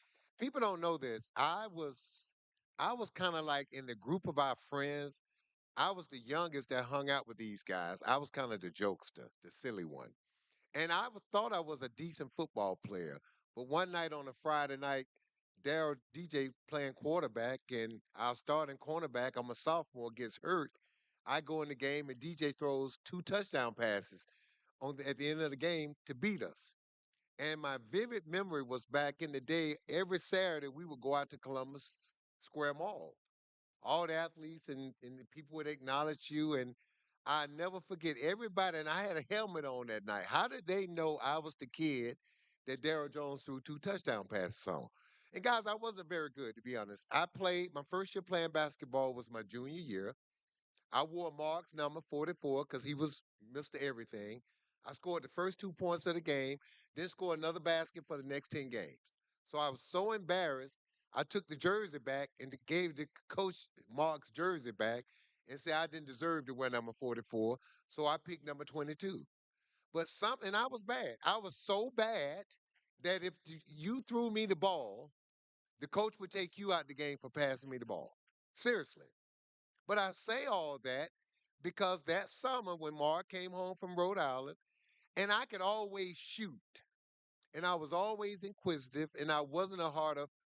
people don't know this. I was kind of like in the group of our friends. I was the youngest that hung out with these guys. I was kind of the jokester, the silly one. And thought I was a decent football player. But one night on a Friday night, Daryl DJ playing quarterback, and our starting cornerback, I'm a sophomore, gets hurt. I go in the game, and DJ throws two touchdown passes at the end of the game to beat us. And my vivid memory was back in the day, every Saturday we would go out to Columbus Square Mall. All the athletes and the people would acknowledge you. And I never forget everybody. And I had a helmet on that night. How did they know I was the kid that Darryl Jones threw two touchdown passes on? And guys, I wasn't very good, to be honest. My first year playing basketball was my junior year. I wore Mark's number 44 because he was Mr. Everything. I scored the first 2 points of the game, then scored another basket for the next 10 games. So I was so embarrassed, I took the jersey back and gave the coach Mark's jersey back and said I didn't deserve to wear number 44. So I picked number 22. And I was bad. I was so bad that if you threw me the ball, the coach would take you out the game for passing me the ball. Seriously. But I say all that because that summer when Mark came home from Rhode Island, and I could always shoot, and I was always inquisitive, and I wasn't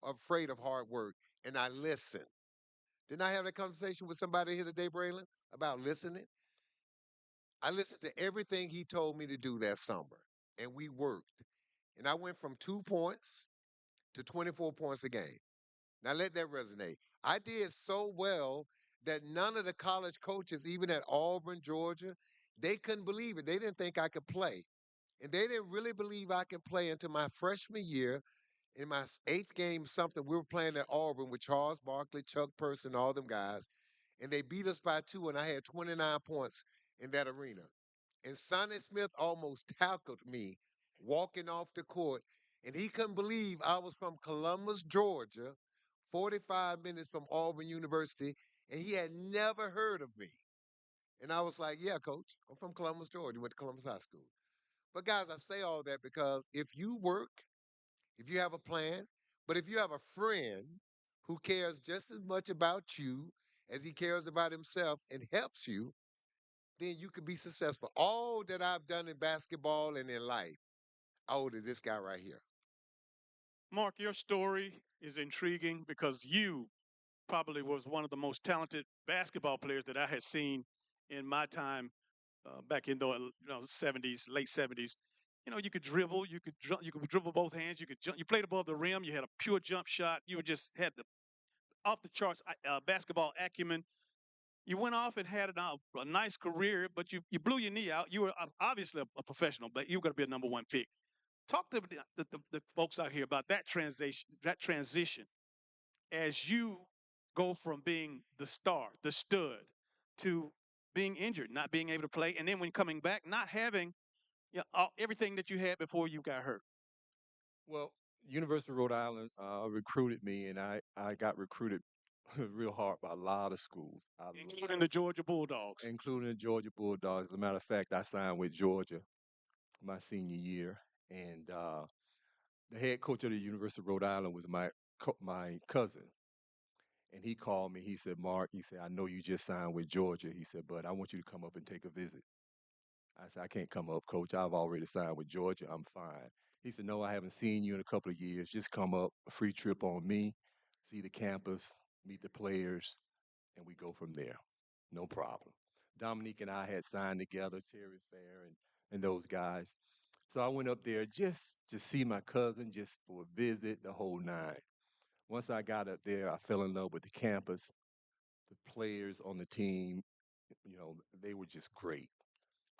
afraid of hard work, and I listened. Didn't I have that conversation with somebody here today, Braylon, about listening? I listened to everything he told me to do that summer, and we worked. And I went from 2 points to 24 points a game. Now let that resonate. I did so well that none of the college coaches, even at Auburn, Georgia, they couldn't believe it. They didn't think I could play. And they didn't really believe I could play until my freshman year in my eighth game something. We were playing at Auburn with Charles Barkley, Chuck Person, all them guys. And they beat us by 2, and I had 29 points in that arena. And Sonny Smith almost tackled me walking off the court. And he couldn't believe I was from Columbus, Georgia, 45 minutes from Auburn University, and he had never heard of me. And I was like, yeah, coach, I'm from Columbus, Georgia, went to Columbus High School. But guys, I say all that because if you work, if you have a plan, but if you have a friend who cares just as much about you as he cares about himself and helps you, then you can be successful. All that I've done in basketball and in life, I owe to this guy right here. Mark, your story is intriguing because you probably was one of the most talented basketball players that I had seen in my time back in the 70s, late 70s. You could dribble, you could dribble both hands, you could jump, you played above the rim, you had a pure jump shot, you were just had the off the charts basketball acumen. You went off and had a nice career, but you blew your knee out. You were obviously a professional, but you were going to be a number one pick. Talk to the folks out here about that transition as you go from being the star, the stud, to being injured, not being able to play, and then when coming back, not having everything that you had before you got hurt. Well, University of Rhode Island recruited me, and I got recruited real hard by a lot of schools, Including the Georgia Bulldogs. including the Georgia Bulldogs. As a matter of fact, I signed with Georgia my senior year, and the head coach of the University of Rhode Island was my cousin. And he called me. He said, "Mark," he said, "I know you just signed with Georgia." He said, "But I want you to come up and take a visit." I said, "I can't come up, coach. I've already signed with Georgia. I'm fine." He said, "No, I haven't seen you in a couple of years. Just come up, a free trip on me, see the campus, meet the players, and we go from there. No problem." Dominique and I had signed together, Terry Fair and those guys. So I went up there just to see my cousin, just for a visit, the whole nine. Once I got up there, I fell in love with the campus, the players on the team. They were just great.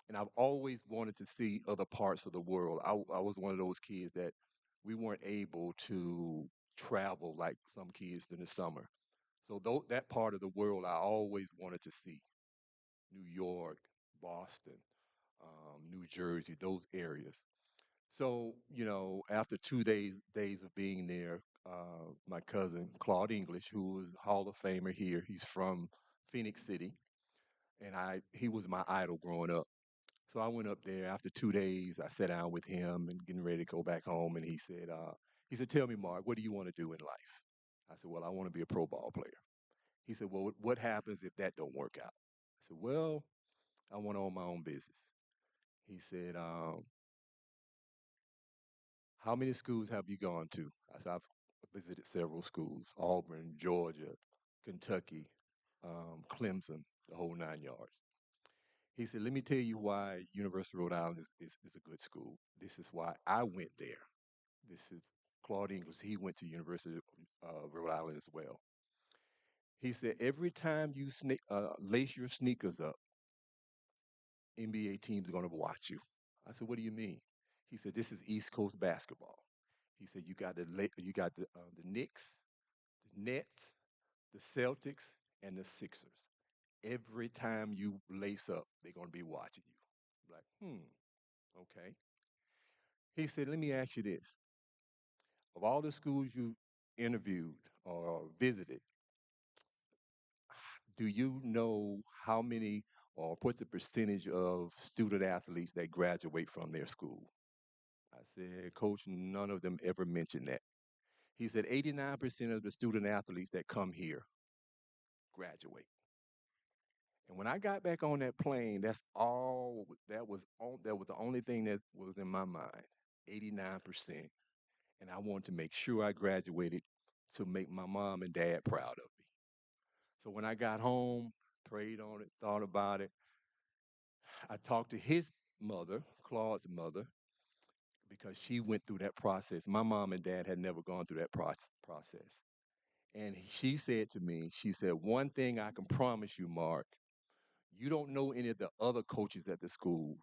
And I've always wanted to see other parts of the world. I was one of those kids that we weren't able to travel like some kids in the summer. So that part of the world I always wanted to see. New York, Boston, New Jersey, those areas. So, after 2 days of being there, my cousin Claude English, who was a Hall of Famer here, he's from Phoenix City, and he was my idol growing up. So I went up there after 2 days. I sat down with him and getting ready to go back home, and he said, "Tell me, Mark, what do you want to do in life?" I said, "Well, I want to be a pro ball player." He said, "Well, what happens if that don't work out?" I said, "Well, I want to own my own business." He said, "How many schools have you gone to?" I said, "I've visited several schools: Auburn, Georgia, Kentucky, Clemson, the whole 9 yards." He said, "Let me tell you why University of Rhode Island is a good school. This is why I went there." This is Claude English. He went to University of Rhode Island as well. He said, "Every time you lace your sneakers up, NBA teams are going to watch you." I said, "What do you mean?" He said, "This is East Coast basketball." He said, "You got the Knicks, the Nets, the Celtics, and the Sixers. Every time you lace up, they're going to be watching you." I'm like, okay. He said, "Let me ask you this. Of all the schools you interviewed or visited, do you know how many or what's the percentage of student athletes that graduate from their school?" I said, "Coach, none of them ever mentioned that." He said, 89% of the student athletes that come here graduate. And when I got back on that plane, that was the only thing that was in my mind. 89%. And I wanted to make sure I graduated to make my mom and dad proud of me. So when I got home, prayed on it, thought about it, I talked to his mother, Claude's mother, because she went through that process. My mom and dad had never gone through that process. And she said to me, she said, "One thing I can promise you, Mark, you don't know any of the other coaches at the school."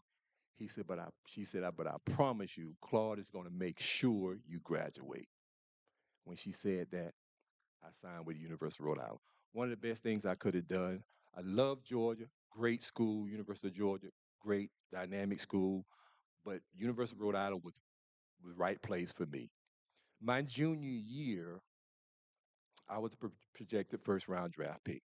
She said, but I promise you, Claude is going to make sure you graduate." When she said that, I signed with the University of Rhode Island. One of the best things I could have done. I love Georgia, great school, University of Georgia, great dynamic school, but University of Rhode Island was the right place for me. My junior year, I was a projected first round draft pick.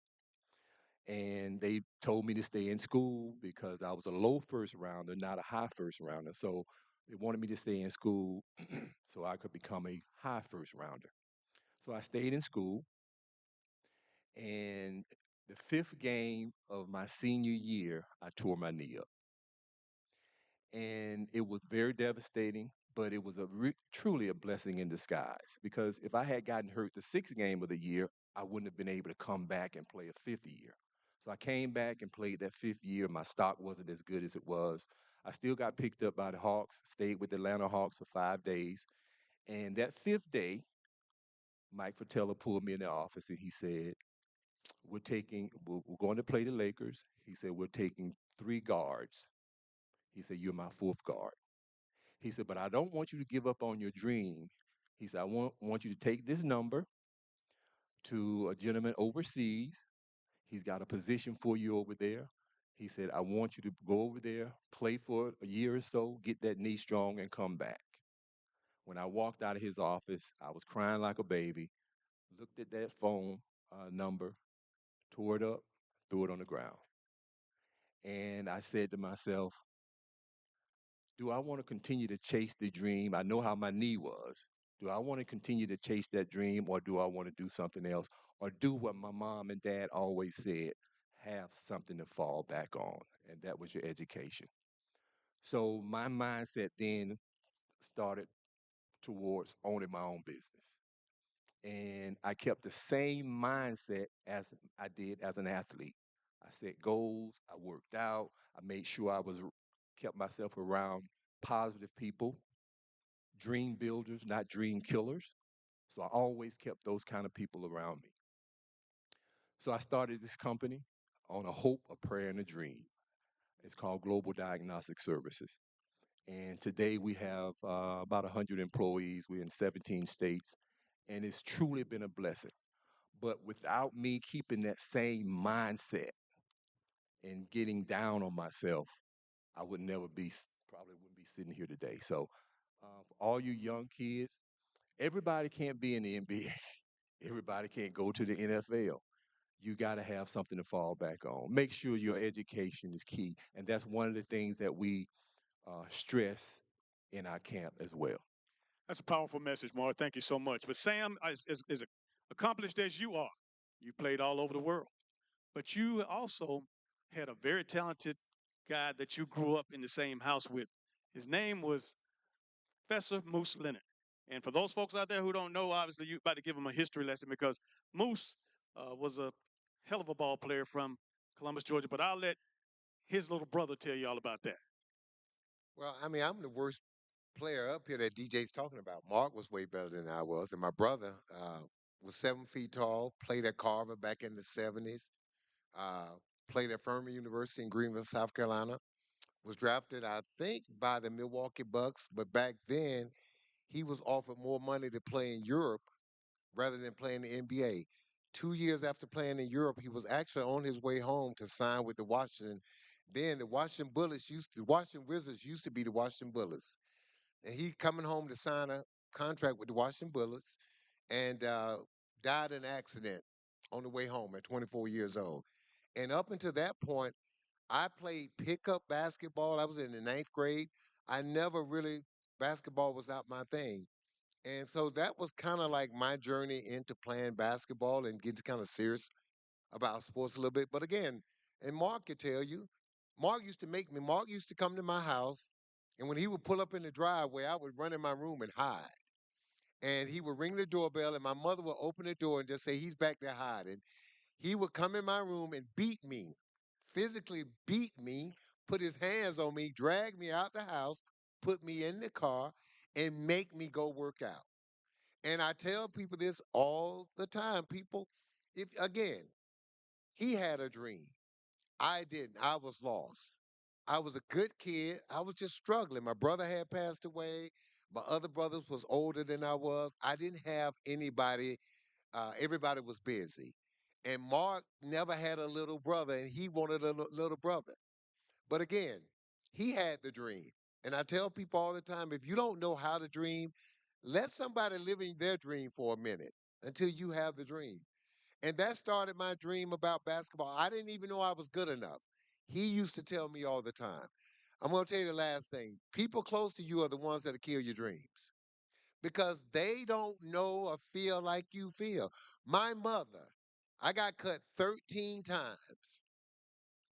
And they told me to stay in school because I was a low first rounder, not a high first rounder. So they wanted me to stay in school so I could become a high first rounder. So I stayed in school, and the fifth game of my senior year, I tore my knee up. And it was very devastating, but it was truly a blessing in disguise because if I had gotten hurt the sixth game of the year, I wouldn't have been able to come back and play a fifth year. So I came back and played that fifth year. My stock wasn't as good as it was. I still got picked up by the Hawks, stayed with the Atlanta Hawks for 5 days. And that fifth day, Mike Fratello pulled me in the office and he said, we're going to play the Lakers. He said, we're taking 3 guards. He said, you're my fourth guard. He said, but I don't want you to give up on your dream. He said, I want you to take this number to a gentleman overseas. He's got a position for you over there. He said, I want you to go over there, play for a year or so, get that knee strong, and come back. When I walked out of his office, I was crying like a baby, looked at that phone number, tore it up, threw it on the ground. And I said to myself, do I want to continue to chase the dream? I know how my knee was. Do I want to continue to chase that dream, or do I want to do something else, or do what my mom and dad always said, have something to fall back on? And that was your education. So my mindset then started towards owning my own business. And I kept the same mindset as I did as an athlete. I set goals, I worked out, I made sure kept myself around positive people, dream builders, not dream killers. So I always kept those kind of people around me. So I started this company on a hope, a prayer, and a dream. It's called Global Diagnostic Services. And today we have about 100 employees. We're in 17 states, and it's truly been a blessing. But without me keeping that same mindset and getting down on myself, I would never be, probably wouldn't be sitting here today. So, for all you young kids, everybody can't be in the NBA. Everybody can't go to the NFL. You got to have something to fall back on. Make sure your education is key. And that's one of the things that we stress in our camp as well. That's a powerful message, Mark. Thank you so much. But Sam, as accomplished as you are, you played all over the world. But you also had a very talented guy that you grew up in the same house with. His name was Professor Moose Leonard. And for those folks out there who don't know, obviously you're about to give them a history lesson because Moose was a hell of a ball player from Columbus, Georgia. But I'll let his little brother tell you all about that. Well, I mean, I'm the worst player up here that DJ's talking about. Mark was way better than I was, and my brother was 7 feet tall. Played at Carver back in the '70s. Uh, Played at Furman University in Greenville, South Carolina. Was drafted, I think, by the Milwaukee Bucks, but back then he was offered more money to play in Europe rather than playing the NBA. 2 years after playing in Europe, he was actually on his way home to sign with the Washington. Then the Washington Wizards used to be the Washington Bullets, and he coming home to sign a contract with the Washington Bullets, and died in an accident on the way home at 24 years old. And up until that point, I played pickup basketball. I was in the ninth grade. I never really basketball was not my thing. And so that was kind of like my journey into playing basketball and getting kind of serious about sports a little bit. But again, and Mark could tell you, Mark used to come to my house, and when he would pull up in the driveway, I would run in my room and hide. And he would ring the doorbell, and my mother would open the door and just say, he's back there hiding. He would come in my room and beat me, physically beat me, put his hands on me, drag me out the house, put me in the car, and make me go work out. And I tell people this all the time. People, if again, he had a dream. I didn't. I was lost. I was a good kid. I was just struggling. My brother had passed away. My other brothers was older than I was. I didn't have anybody. Everybody was busy. And Mark never had a little brother, and he wanted a little brother. But again, he had the dream. And I tell people all the time, if you don't know how to dream, let somebody live in their dream for a minute until you have the dream. And that started my dream about basketball. I didn't even know I was good enough. He used to tell me all the time. I'm going to tell you the last thing. People close to you are the ones that kill your dreams because they don't know or feel like you feel. My mother, I got cut 13 times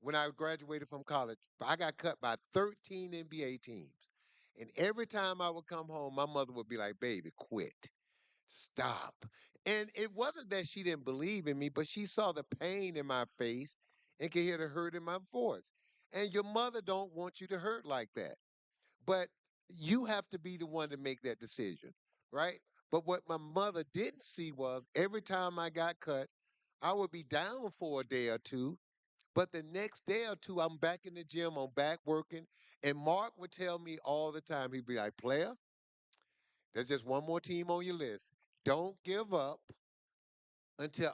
when I graduated from college. I got cut by 13 NBA teams. And every time I would come home, my mother would be like, baby, quit. Stop. And it wasn't that she didn't believe in me, but she saw the pain in my face and could hear the hurt in my voice. And your mother don't want you to hurt like that. But you have to be the one to make that decision, right? But what my mother didn't see was every time I got cut, I would be down for a day or two, but the next day or two, I'm back in the gym, I'm back working. And Mark would tell me all the time, he'd be like, player, there's just one more team on your list. Don't give up until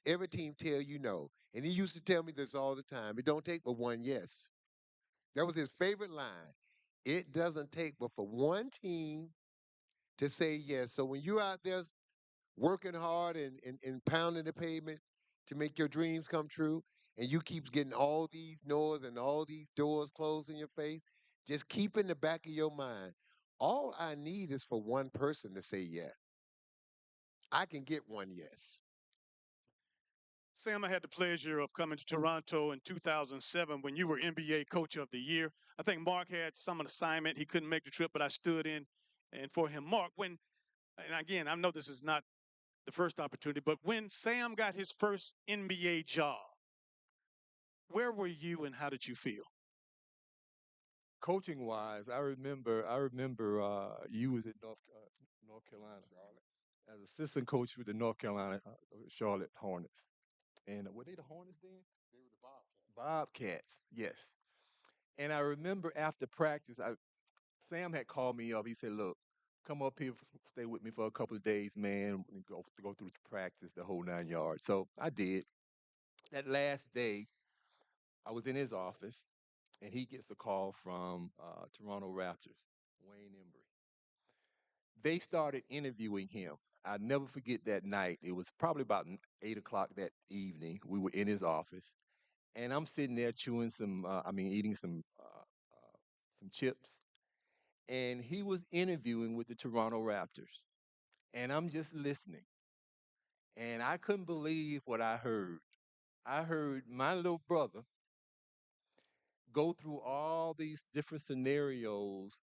every team tell you no. And he used to tell me this all the time. It don't take but one yes. That was his favorite line. It doesn't take but for one team to say yes. So when you're out there working hard and pounding the pavement to make your dreams come true, and you keep getting all these no's and all these doors closed in your face, just keep in the back of your mind, all I need is for one person to say yes. I can get one yes. Sam, I had the pleasure of coming to Toronto in 2007 when you were NBA Coach of the Year. I think Mark had some assignment. He couldn't make the trip, but I stood in and for him. Mark, and again, I know this is not the first opportunity, but when Sam got his first NBA job, where were you and how did you feel? Coaching wise, I remember you was at North Carolina as assistant coach with the North Carolina Charlotte Hornets. And were they the Hornets then? They were the Bobcats. Bobcats, yes. And I remember after practice, Sam had called me up. He said, "Look, come up here, stay with me for a couple of days, man. And go through the practice, the whole 9 yards." So I did. That last day, I was in his office, and he gets a call from Toronto Raptors, Wayne Embry. They started interviewing him. I never forget that night. It was probably about 8 o'clock that evening. We were in his office, and I'm sitting there chewing eating some chips, and he was interviewing with the Toronto Raptors, and I'm just listening, and I couldn't believe what I heard. I heard my little brother go through all these different scenarios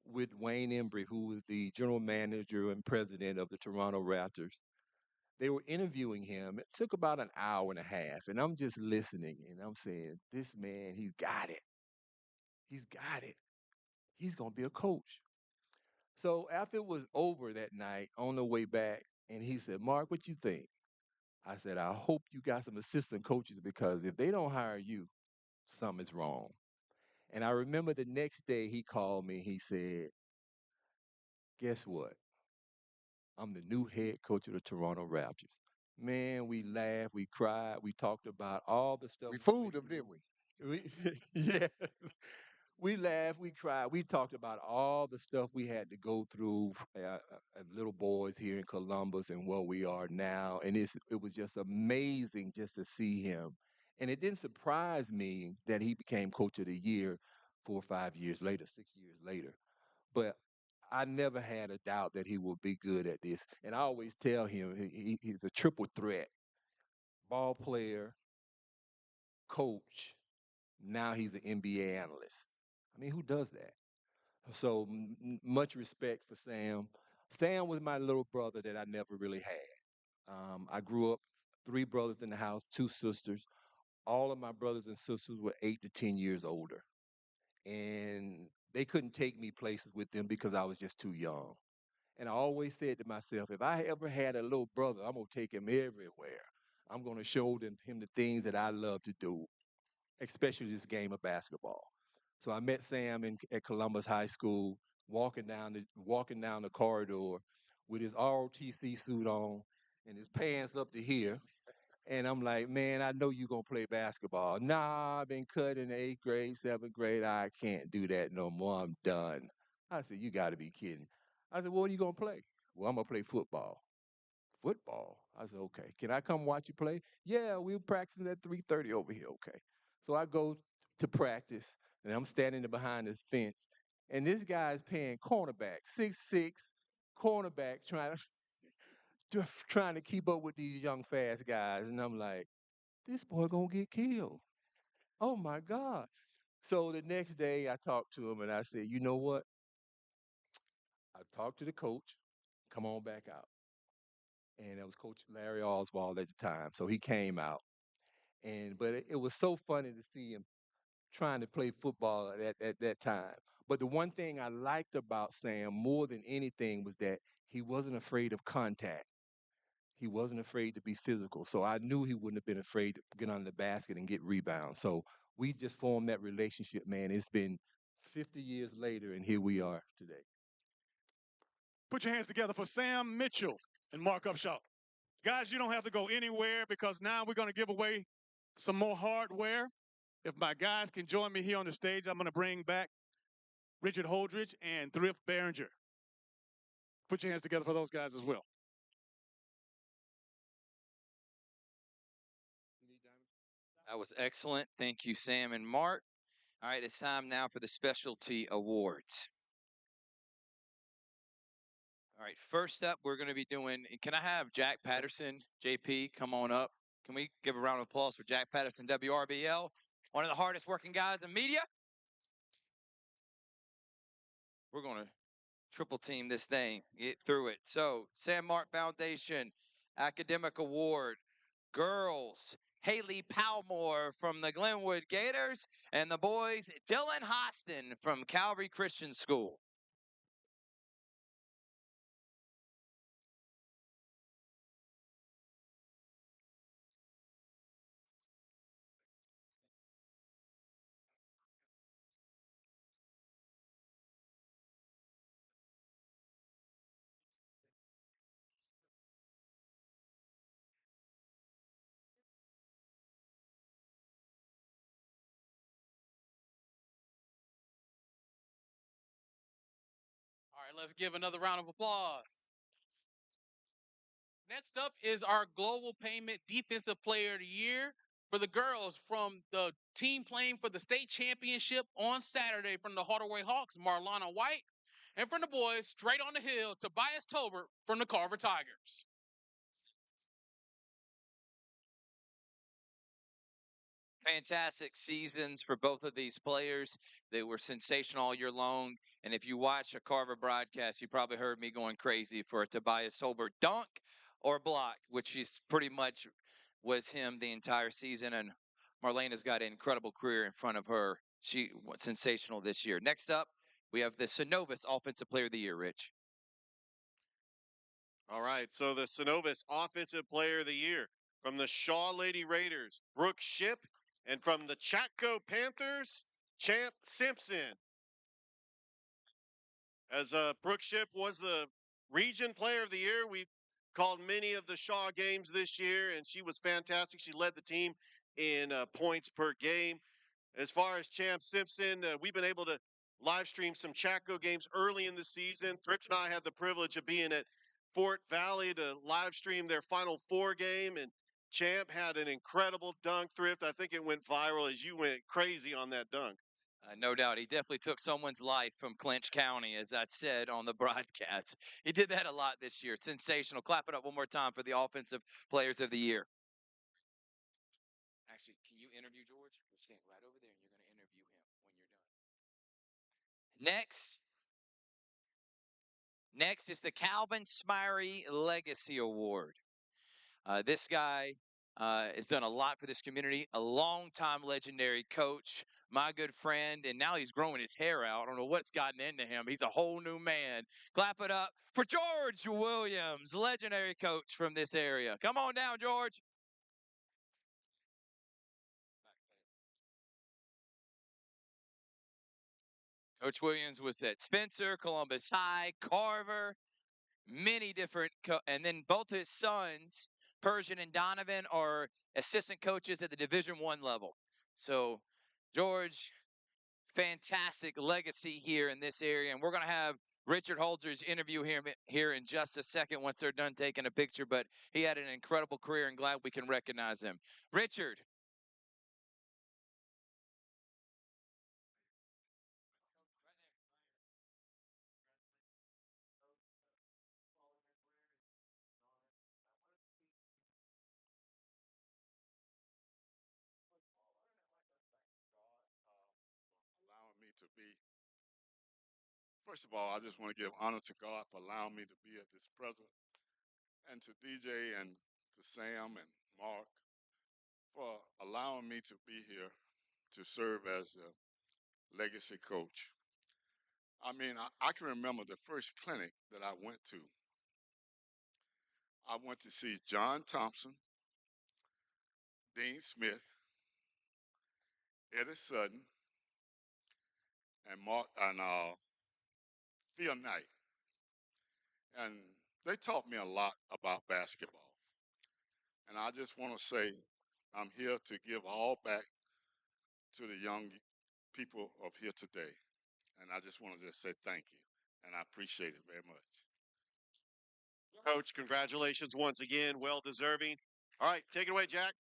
with Wayne Embry, who was the general manager and president of the Toronto Raptors. They were interviewing him. It took about an hour and a half, and I'm just listening, and I'm saying, "This man, he's got it. He's got it. He's gonna be a coach." So after it was over that night, on the way back, and he said, "Mark, what you think?" I said, "I hope you got some assistant coaches because if they don't hire you, something's wrong." And I remember the next day he called me. He said, "Guess what? I'm the new head coach of the Toronto Raptors." Man, we laughed, we cried, we talked about all the stuff We we fooled went them, didn't through. we? Yeah, we laughed, we cried, we talked about all the stuff we had to go through as little boys here in Columbus and where we are now. And it was just amazing just to see him. And it didn't surprise me that he became coach of the year 4 or 5 years later, 6 years later. But I never had a doubt that he would be good at this. And I always tell him he's a triple threat: ball player, coach. Now he's an NBA analyst. I mean, who does that? So much respect for Sam. Sam was my little brother that I never really had. I grew up 3 brothers in the house, 2 sisters. All of my brothers and sisters were 8 to 10 years older, and they couldn't take me places with them because I was just too young. And I always said to myself, if I ever had a little brother, I'm gonna take him everywhere. I'm gonna show him the things that I love to do, especially this game of basketball. So I met Sam at Columbus High School, walking down the corridor with his ROTC suit on and his pants up to here. And I'm like, "Man, I know you're gonna play basketball." "Nah, I've been cut in the 8th grade, 7th grade. I can't do that no more. I'm done." I said, "You gotta be kidding." I said, "What are you gonna play?" "Well, I'm gonna play football." "Football?" I said, "Okay. Can I come watch you play?" "Yeah, we're practicing at 3:30 over here." "Okay." So I go to practice, and I'm standing behind this fence, and this guy's playing cornerback, 6'6", cornerback, trying to keep up with these young fast guys. And I'm like, this boy gonna get killed. Oh my God. So the next day I talked to him and I said, "You know what? I talked to the coach. Come on back out." And it was Coach Larry Oswald at the time. So he came out. But it was so funny to see him trying to play football at that time. But the one thing I liked about Sam more than anything was that he wasn't afraid of contact. He wasn't afraid to be physical. So I knew he wouldn't have been afraid to get under the basket and get rebounds. So we just formed that relationship, man. It's been 50 years later, and here we are today. Put your hands together for Sam Mitchell and Mark Upshaw. Guys, you don't have to go anywhere because now we're going to give away some more hardware. If my guys can join me here on the stage, I'm going to bring back Richard Holdridge and Thrift Behringer. Put your hands together for those guys as well. That was excellent. Thank you, Sam and Mark. All right, it's time now for the specialty awards. All right, first up, we're going to be doing, can I have Jack Patterson, JP, come on up? Can we give a round of applause for Jack Patterson, WRBL, one of the hardest working guys in media? We're going to triple team this thing, get through it. So, Sam Mark Foundation Academic Award, girls, Haley Palmore from the Glenwood Gators, and the boys, Dylan Hostin from Calvary Christian School. All right, let's give another round of applause. Next up is our Global Payment Defensive Player of the Year for the girls from the team playing for the state championship on Saturday from the Hardaway Hawks, Marlana White, and from the boys, straight on the hill, Tobias Tolbert from the Carver Tigers. Fantastic seasons for both of these players. They were sensational all year long. And if you watch a Carver broadcast, you probably heard me going crazy for a Tobias Tolbert dunk or block, which is pretty much was him the entire season. And Marlena's got an incredible career in front of her. She was sensational this year. Next up, we have the Synovus Offensive Player of the Year, Rich. All right, so the Synovus Offensive Player of the Year from the Shaw Lady Raiders, Brooke Ship, and from the Chatco Panthers, Champ Simpson. As Brooke Ship was the region player of the year, we called many of the Shaw games this year, and she was fantastic. She led the team in points per game. As far as Champ Simpson, we've been able to live stream some Chatco games early in the season. Thrift and I had the privilege of being at Fort Valley to live stream their Final Four game, and Champ had an incredible dunk. Thrift, I think it went viral as you went crazy on that dunk. No doubt. He definitely took someone's life from Clinch County, as I said on the broadcast. He did that a lot this year. Sensational. Clap it up one more time for the Offensive Players of the Year. Actually, can you interview George? You're standing right over there, and you're going to interview him when you're done. Next is the Calvin Smyrie Legacy Award. This guy has done a lot for this community, a longtime legendary coach, my good friend, and now he's growing his hair out. I don't know what's gotten into him. He's a whole new man. Clap it up for George Williams, legendary coach from this area. Come on down, George. Coach Williams was at Spencer, Columbus High, Carver, many different, and then both his sons, Persian and Donovan, are assistant coaches at the Division I level. So, George, fantastic legacy here in this area, and we're going to have Richard Holdridge interview him here in just a second once they're done taking a picture, but he had an incredible career and glad we can recognize him. Richard. Allowing me to be. First of all, I just want to give honor to God for allowing me to be at this present, and to DJ and to Sam and Mark for allowing me to be here to serve as a legacy coach. I mean, I can remember the first clinic that I went to. I went to see John Thompson, Dean Smith, Eddie Sutton, and Phil Knight, and they taught me a lot about basketball. And I just want to say, I'm here to give all back to the young people of here today. And I just want to just say thank you, and I appreciate it very much. Coach, congratulations once again. Well deserving. All right, take it away, Jack.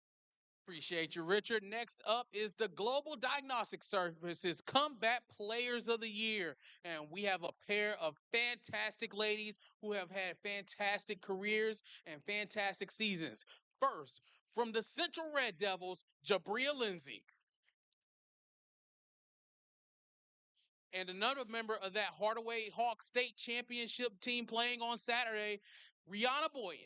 Appreciate you, Richard. Next up is the Global Diagnostic Services Comeback Players of the Year. And we have a pair of fantastic ladies who have had fantastic careers and fantastic seasons. First, from the Central Red Devils, Jabria Lindsay. And another member of that Hardaway Hawks State Championship team playing on Saturday, Rihanna Boyen.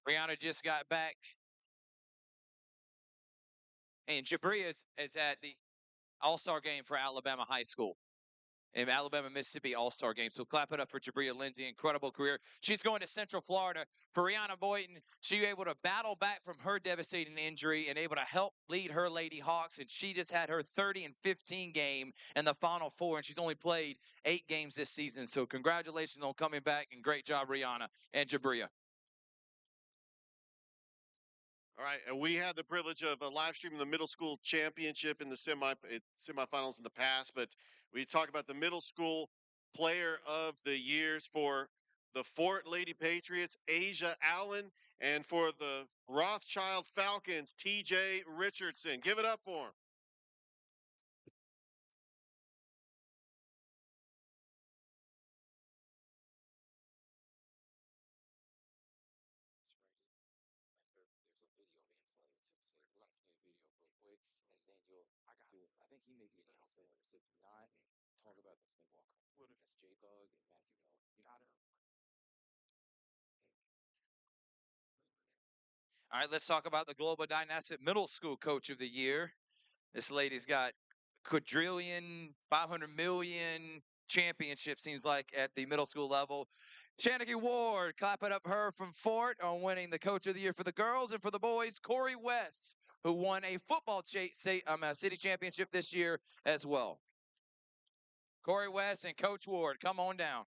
Rihanna just got back. And Jabria is at the All-Star game for Alabama High School. In Alabama, Mississippi All-Star game. So clap it up for Jabria Lindsay. Incredible career. She's going to Central Florida. For Rihanna Boynton, she was able to battle back from her devastating injury and able to help lead her Lady Hawks. And she just had her 30-15 game in the Final Four. And she's only played 8 games this season. So congratulations on coming back. And great job, Rihanna and Jabria. All right, and we had the privilege of live streaming the middle school championship in the semifinals in the past, but we talk about the middle school player of the years for the Fort Lady Patriots, Asia Allen, and for the Rothschild Falcons, TJ Richardson. Give it up for him. All right, let's talk about the Global Dynastic Middle School Coach of the Year. This lady's got quadrillion, 500 million championship, seems like, at the middle school level. Shannicky Ward, clap it up her from Fort on winning the Coach of the Year for the girls, and for the boys, Corey West, who won a football city championship this year as well. Corey West and Coach Ward, come on down.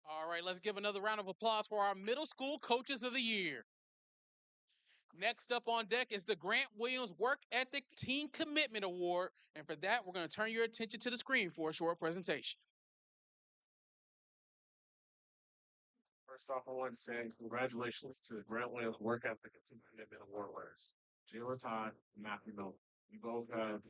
All right, let's give another round of applause for our middle school coaches of the year. Next up on deck is the Grant Williams Work Ethic Team Commitment Award. And for that, we're going to turn your attention to the screen for a short presentation. First off, I want to say congratulations to the Grant Williams Work Ethic and Team Commitment Award winners, Jayla Todd and Matthew Miller. You both have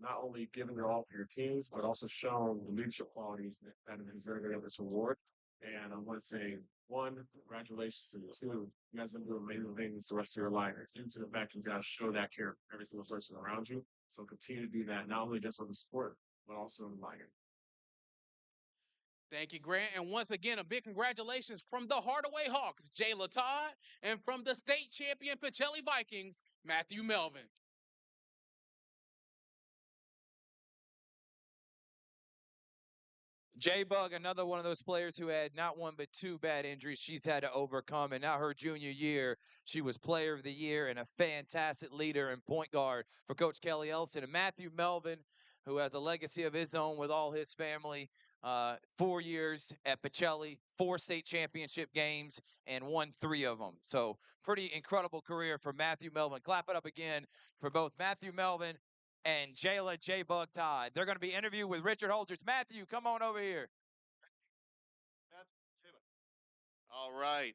not only given your all for your teams, but also shown the leadership qualities that have deserved of this award. And I want to say, one, congratulations, and two, you guys have been doing amazing things the rest of your life due to the fact you guys show that care for every single person around you. So continue to do that, not only just on the sport, but also in life. Thank you, Grant. And once again, a big congratulations from the Hardaway Hawks, Jayla Todd, and from the state champion Pacelli Vikings, Matthew Melvin. J-Bug, another one of those players who had not one but 2 bad injuries she's had to overcome. And now her junior year, she was player of the year and a fantastic leader and point guard for Coach Kelly Elson. And Matthew Melvin, who has a legacy of his own with all his family, 4 years at Pacelli, 4 state championship games, and won 3 of them. So pretty incredible career for Matthew Melvin. Clap it up again for both Matthew Melvin and Jayla J-Bug Todd. They're going to be interviewed with Richard Holdridge. Matthew, come on over here. All right.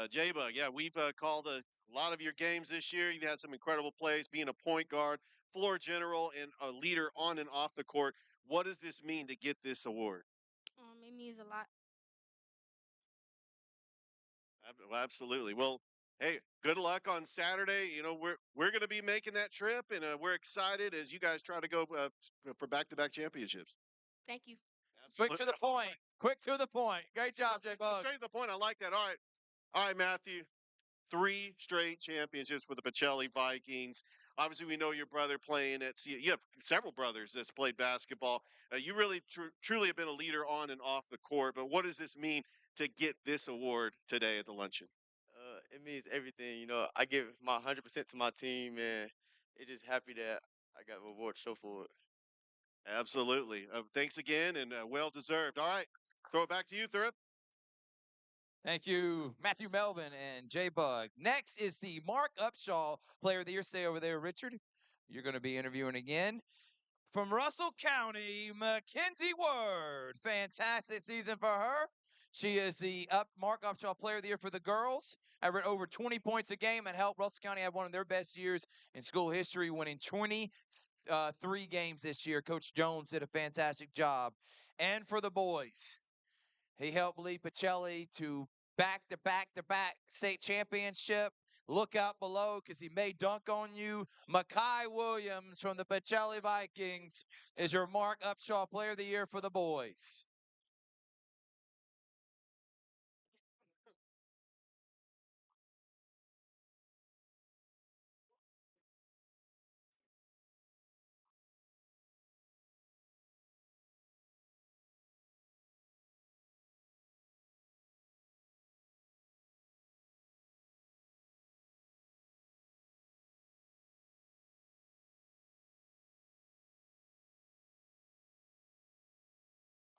J-Bug, yeah, we've called a lot of your games this year. You've had some incredible plays, being a point guard, floor general, and a leader on and off the court. What does this mean to get this award? It means a lot. Well, absolutely. Well, hey, good luck on Saturday. You know, we're going to be making that trip, and we're excited as you guys try to go for back-to-back championships. Thank you. Quick to the point. Quick to the point. Great job, J-Bug. Straight to the point. I like that. All right, Matthew. 3 straight championships with the Pacelli Vikings. Obviously, we know your brother playing at CU. You have several brothers that's played basketball. You really truly have been a leader on and off the court. But what does this mean to get this award today at the luncheon? It means everything. You know, I give my 100% to my team, and it's just happy that I got an award to show for it. Absolutely. Thanks again, and well deserved. All right, throw it back to you, Thurip. Thank you, Matthew Melvin and J-Bug. Next is the Mark Upshaw Player of the Year. Stay over there, Richard. You're going to be interviewing again. From Russell County, Mackenzie Word. Fantastic season for her. She is the Mark Upshaw Player of the Year for the girls. Averaged over 20 points a game and helped Russell County have one of their best years in school history, winning 23 games this year. Coach Jones did a fantastic job. And for the boys, he helped lead Pacelli to back-to-back state championship. Look out below because he may dunk on you. Makai Williams from the Pacelli Vikings is your Mark Upshaw Player of the Year for the boys.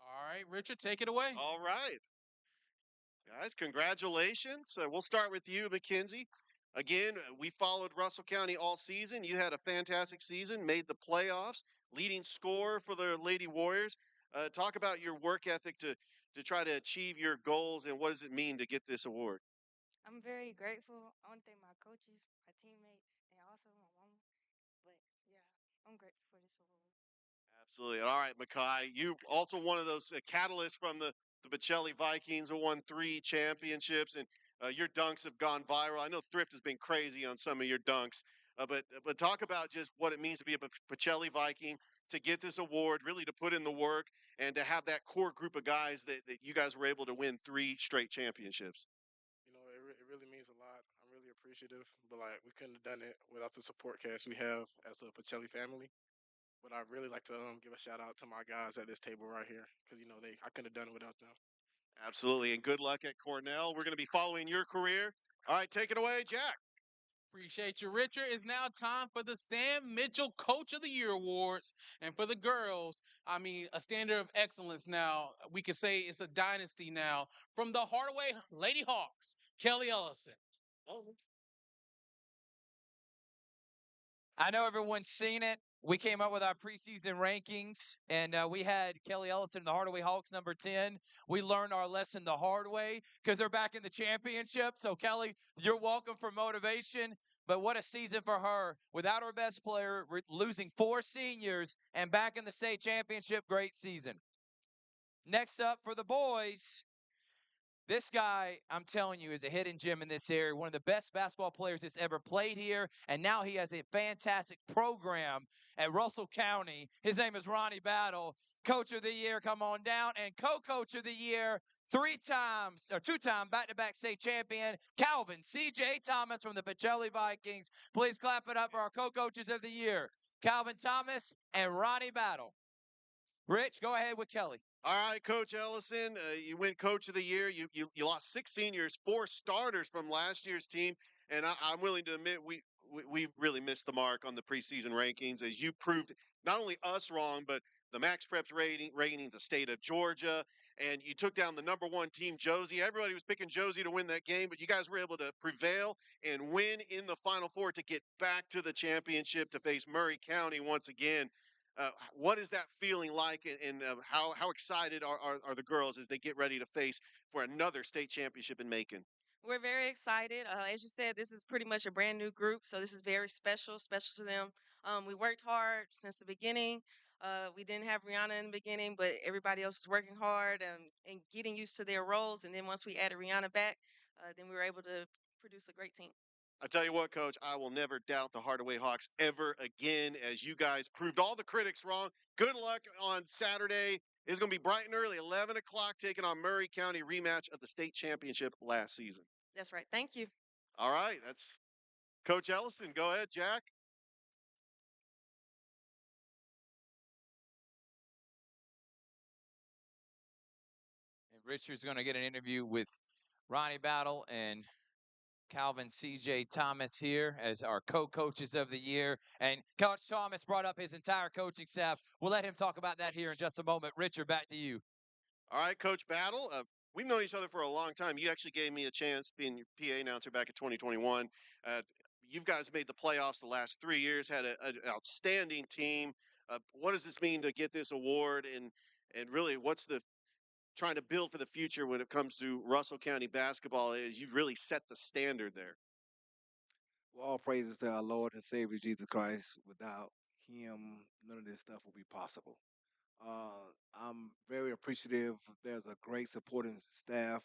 All right, Richard, take it away. All right. Guys, congratulations. We'll start with you, Mackenzie. Again, we followed Russell County all season. You had a fantastic season, made the playoffs, leading scorer for the Lady Warriors. Talk about your work ethic to try to achieve your goals, and what does it mean to get this award? I'm very grateful. I want to thank my coaches, my teammates, and also my mom. But yeah, I'm grateful for this award. Absolutely. All right, Makai, you also one of those catalysts from the Pacelli Vikings who won 3 championships, and your dunks have gone viral. I know Thrift has been crazy on some of your dunks, but talk about just what it means to be a Pacelli Viking, to get this award, really to put in the work, and to have that core group of guys that you guys were able to win 3 straight championships. You know, it really means a lot. I'm really appreciative, but like we couldn't have done it without the support cast we have as a Pacelli family. But I really like to give a shout out to my guys at this table right here because you know I couldn't have done it without them. Absolutely, and good luck at Cornell. We're going to be following your career. All right, take it away, Jack. Appreciate you, Richard. It's now time for the Sam Mitchell Coach of the Year Awards. And for the girls, I mean, a standard of excellence now. We could say it's a dynasty now. From the Hardaway Lady Hawks, Kelly Ellison. I know everyone's seen it. We came up with our preseason rankings, and we had Kelly Ellison, the Hardaway Hawks, number 10. We learned our lesson the hard way because they're back in the championship. So, Kelly, you're welcome for motivation. But what a season for her. Without her best player, losing 4 seniors, and back in the state championship, great season. Next up for the boys, this guy, I'm telling you, is a hidden gem in this area. One of the best basketball players that's ever played here. And now he has a fantastic program at Russell County. His name is Ronnie Battle. Coach of the Year, come on down. And co-coach of the year, 2-time back-to-back state champion, Calvin C.J. Thomas from the Pacelli Vikings. Please clap it up for our co-coaches of the year, Calvin Thomas and Ronnie Battle. Rich, go ahead with Kelly. All right, Coach Ellison, you win Coach of the Year. You lost 6 seniors, 4 starters from last year's team, and I'm willing to admit we really missed the mark on the preseason rankings, as you proved not only us wrong, but the Max Preps reigning the state of Georgia, and you took down the #1 team, Josie. Everybody was picking Josie to win that game, but you guys were able to prevail and win in the Final Four to get back to the championship to face Murray County once again. What is that feeling like, and how excited are the girls as they get ready to face for another state championship in Macon? We're very excited. As you said, this is pretty much a brand new group, so this is very special to them. We worked hard since the beginning. We didn't have Rihanna in the beginning, but everybody else was working hard and getting used to their roles. And then once we added Rihanna back, then we were able to produce a great team. I tell you what, Coach, I will never doubt the Hardaway Hawks ever again, as you guys proved all the critics wrong. Good luck on Saturday. It's going to be bright and early, 11 o'clock, taking on Murray County, rematch of the state championship last season. That's right. Thank you. All right, that's Coach Ellison. Go ahead, Jack. And Richard's going to get an interview with Ronnie Battle and Calvin C.J. Thomas here as our co-coaches of the year. And Coach Thomas brought up his entire coaching staff. We'll let him talk about that here in just a moment. Richard, back to you. All right, Coach Battle. We've known each other for a long time. You actually gave me a chance being your PA announcer back in 2021. You guys made the playoffs the last 3 years, had an outstanding team. What does this mean to get this award? And really, what's the trying to build for the future when it comes to Russell County basketball? Is you've really set the standard there. Well, all praises to our Lord and Savior Jesus Christ. Without Him, none of this stuff would be possible. I'm very appreciative. There's a great supporting staff,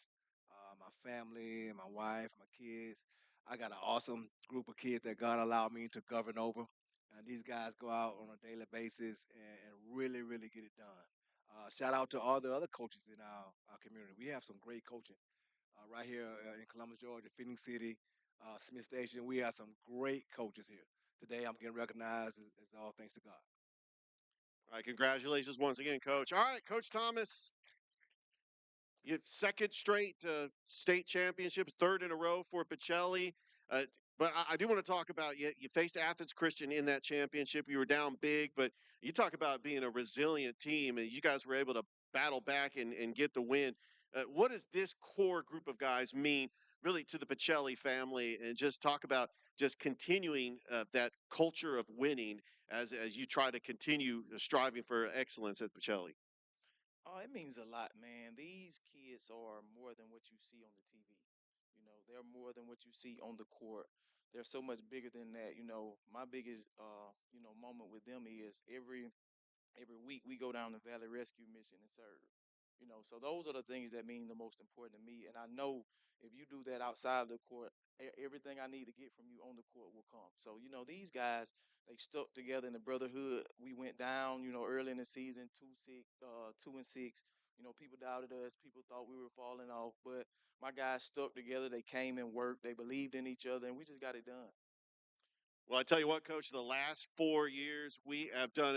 my family, my wife, my kids. I got an awesome group of kids that God allowed me to govern over. And these guys go out on a daily basis and really, really get it done. Shout out to all the other coaches in our community. We have some great coaching right here in Columbus, Georgia, Phoenix City, Smith Station. We have some great coaches here. Today I'm getting recognized as all thanks to God. All right, congratulations once again, Coach. All right, Coach Thomas, you second straight state championship, third in a row for Pacelli. But I do want to talk about you faced Athens Christian in that championship. You were down big, but you talk about being a resilient team, and you guys were able to battle back and get the win. What does this core group of guys mean really to the Pacelli family? And just talk about just continuing that culture of winning as you try to continue striving for excellence at Pacelli. Oh, it means a lot, man. These kids are more than what you see on the TV. You know, they're more than what you see on the court. They're so much bigger than that. You know, my biggest moment with them is every week we go down the Valley Rescue Mission and serve. You know, so those are the things that mean the most important to me. And I know if you do that outside of the court, everything I need to get from you on the court will come. So, you know, these guys, they stuck together in the brotherhood. We went down, you know, early in the season, 2-6. You know, people doubted us. People thought we were falling off. But my guys stuck together. They came and worked. They believed in each other, and we just got it done. Well, I tell you what, Coach, the last 4 years we have done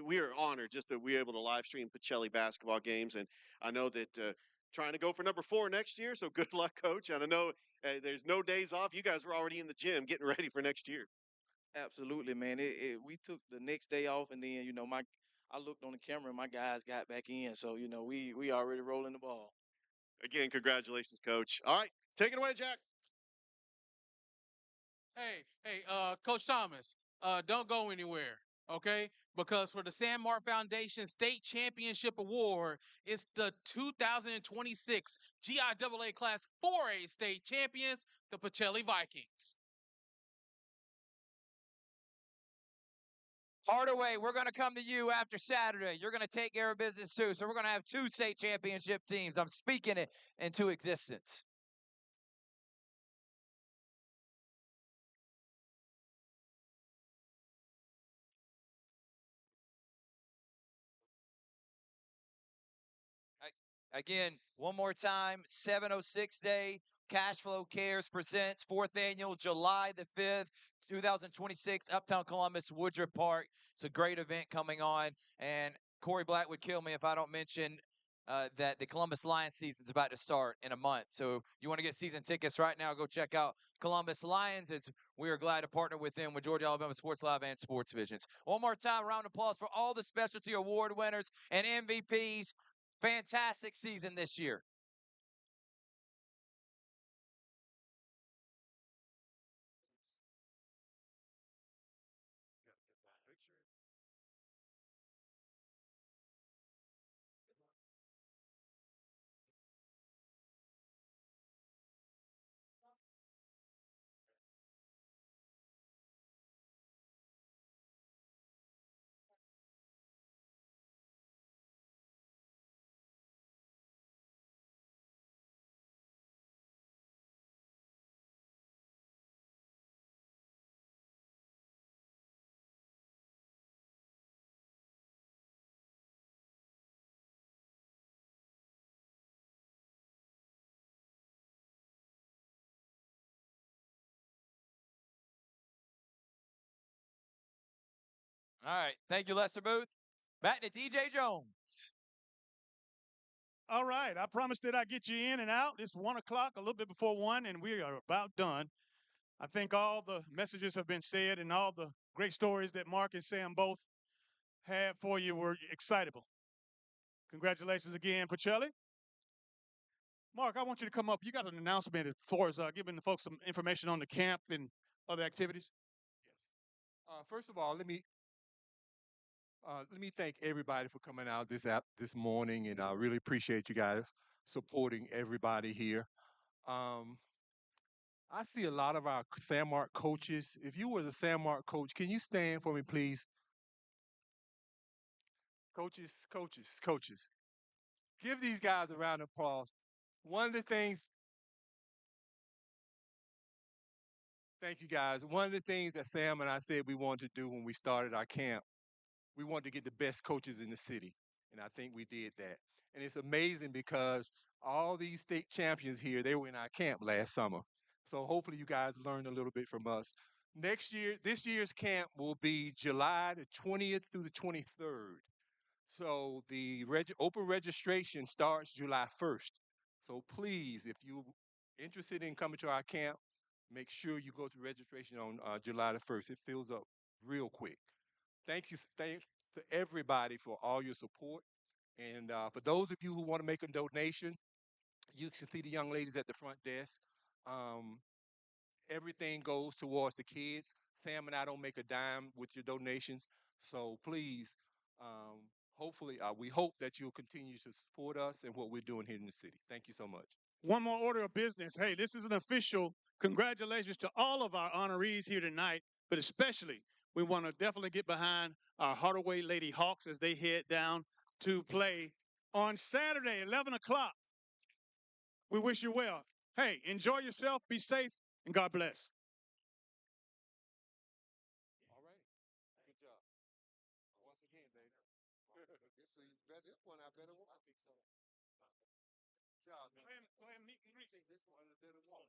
we are honored just that we're able to live stream Pacelli basketball games, and I know that trying to go for #4 next year. So good luck, Coach. And I know there's no days off. You guys were already in the gym getting ready for next year. Absolutely, man. We took the next day off, and then you know I looked on the camera, and my guys got back in. So you know we already rolling the ball. Again, congratulations, Coach. All right, take it away, Jack. Hey, Coach Thomas, don't go anywhere, okay? Because for the Sandmark Foundation State Championship Award, it's the 2026 GIAA Class 4A State Champions, the Pacelli Vikings. Hardaway, we're going to come to you after Saturday. You're going to take care of business too. So we're going to have 2 state championship teams. I'm speaking it into existence. Again, one more time, 706 Day, Cash Flow Cares presents 4th Annual, July the 5th, 2026, Uptown Columbus, Woodruff Park. It's a great event coming on, and Corey Black would kill me if I don't mention that the Columbus Lions season is about to start in a month. So you want to get season tickets right now, go check out Columbus Lions. We are glad to partner with them with Georgia Alabama Sports Live and Sportsvisions. One more time, round of applause for all the specialty award winners and MVPs. Fantastic season this year. All right. Thank you, Lester Booth. Back to DJ Jones. All right. I promised that I'd get you in and out. It's 1 o'clock, a little bit before 1, and we are about done. I think all the messages have been said and all the great stories that Mark and Sam both had for you were excitable. Congratulations again, Pacelli. Mark, I want you to come up. You got an announcement as far as giving the folks some information on the camp and other activities. First of all, let me thank everybody for coming out this morning, and I really appreciate you guys supporting everybody here. Um, I see a lot of our Sandmark coaches. If you was a Sandmark coach, can you stand for me, please? Coaches. Give these guys a round of applause. One of the things, thank you guys. One of the things that Sam and I said we wanted to do when we started our camp, we wanted to get the best coaches in the city. And I think we did that. And it's amazing because all these state champions here, they were in our camp last summer. So hopefully you guys learned a little bit from us. This year's camp will be July the 20th through the 23rd. So the open registration starts July 1st. So please, if you're interested in coming to our camp, make sure you go to registration on July the 1st. It fills up real quick. Thanks to everybody for all your support. And for those of you who want to make a donation, you can see the young ladies at the front desk. Um, Everything goes towards the kids. Sam and I don't make a dime with your donations. So please, hopefully, we hope that you'll continue to support us and what we're doing here in the city. Thank you so much. One more order of business. Hey, this is an official congratulations to all of our honorees here tonight, but especially we want to definitely get behind our Hardaway Lady Hawks as they head down to play on Saturday, 11 o'clock. We wish you well. Hey, enjoy yourself, be safe, and God bless. All right. Good job. Once again, baby. This one I better won. I think so. Good job, man. Go ahead and meet and greet. This one I better won.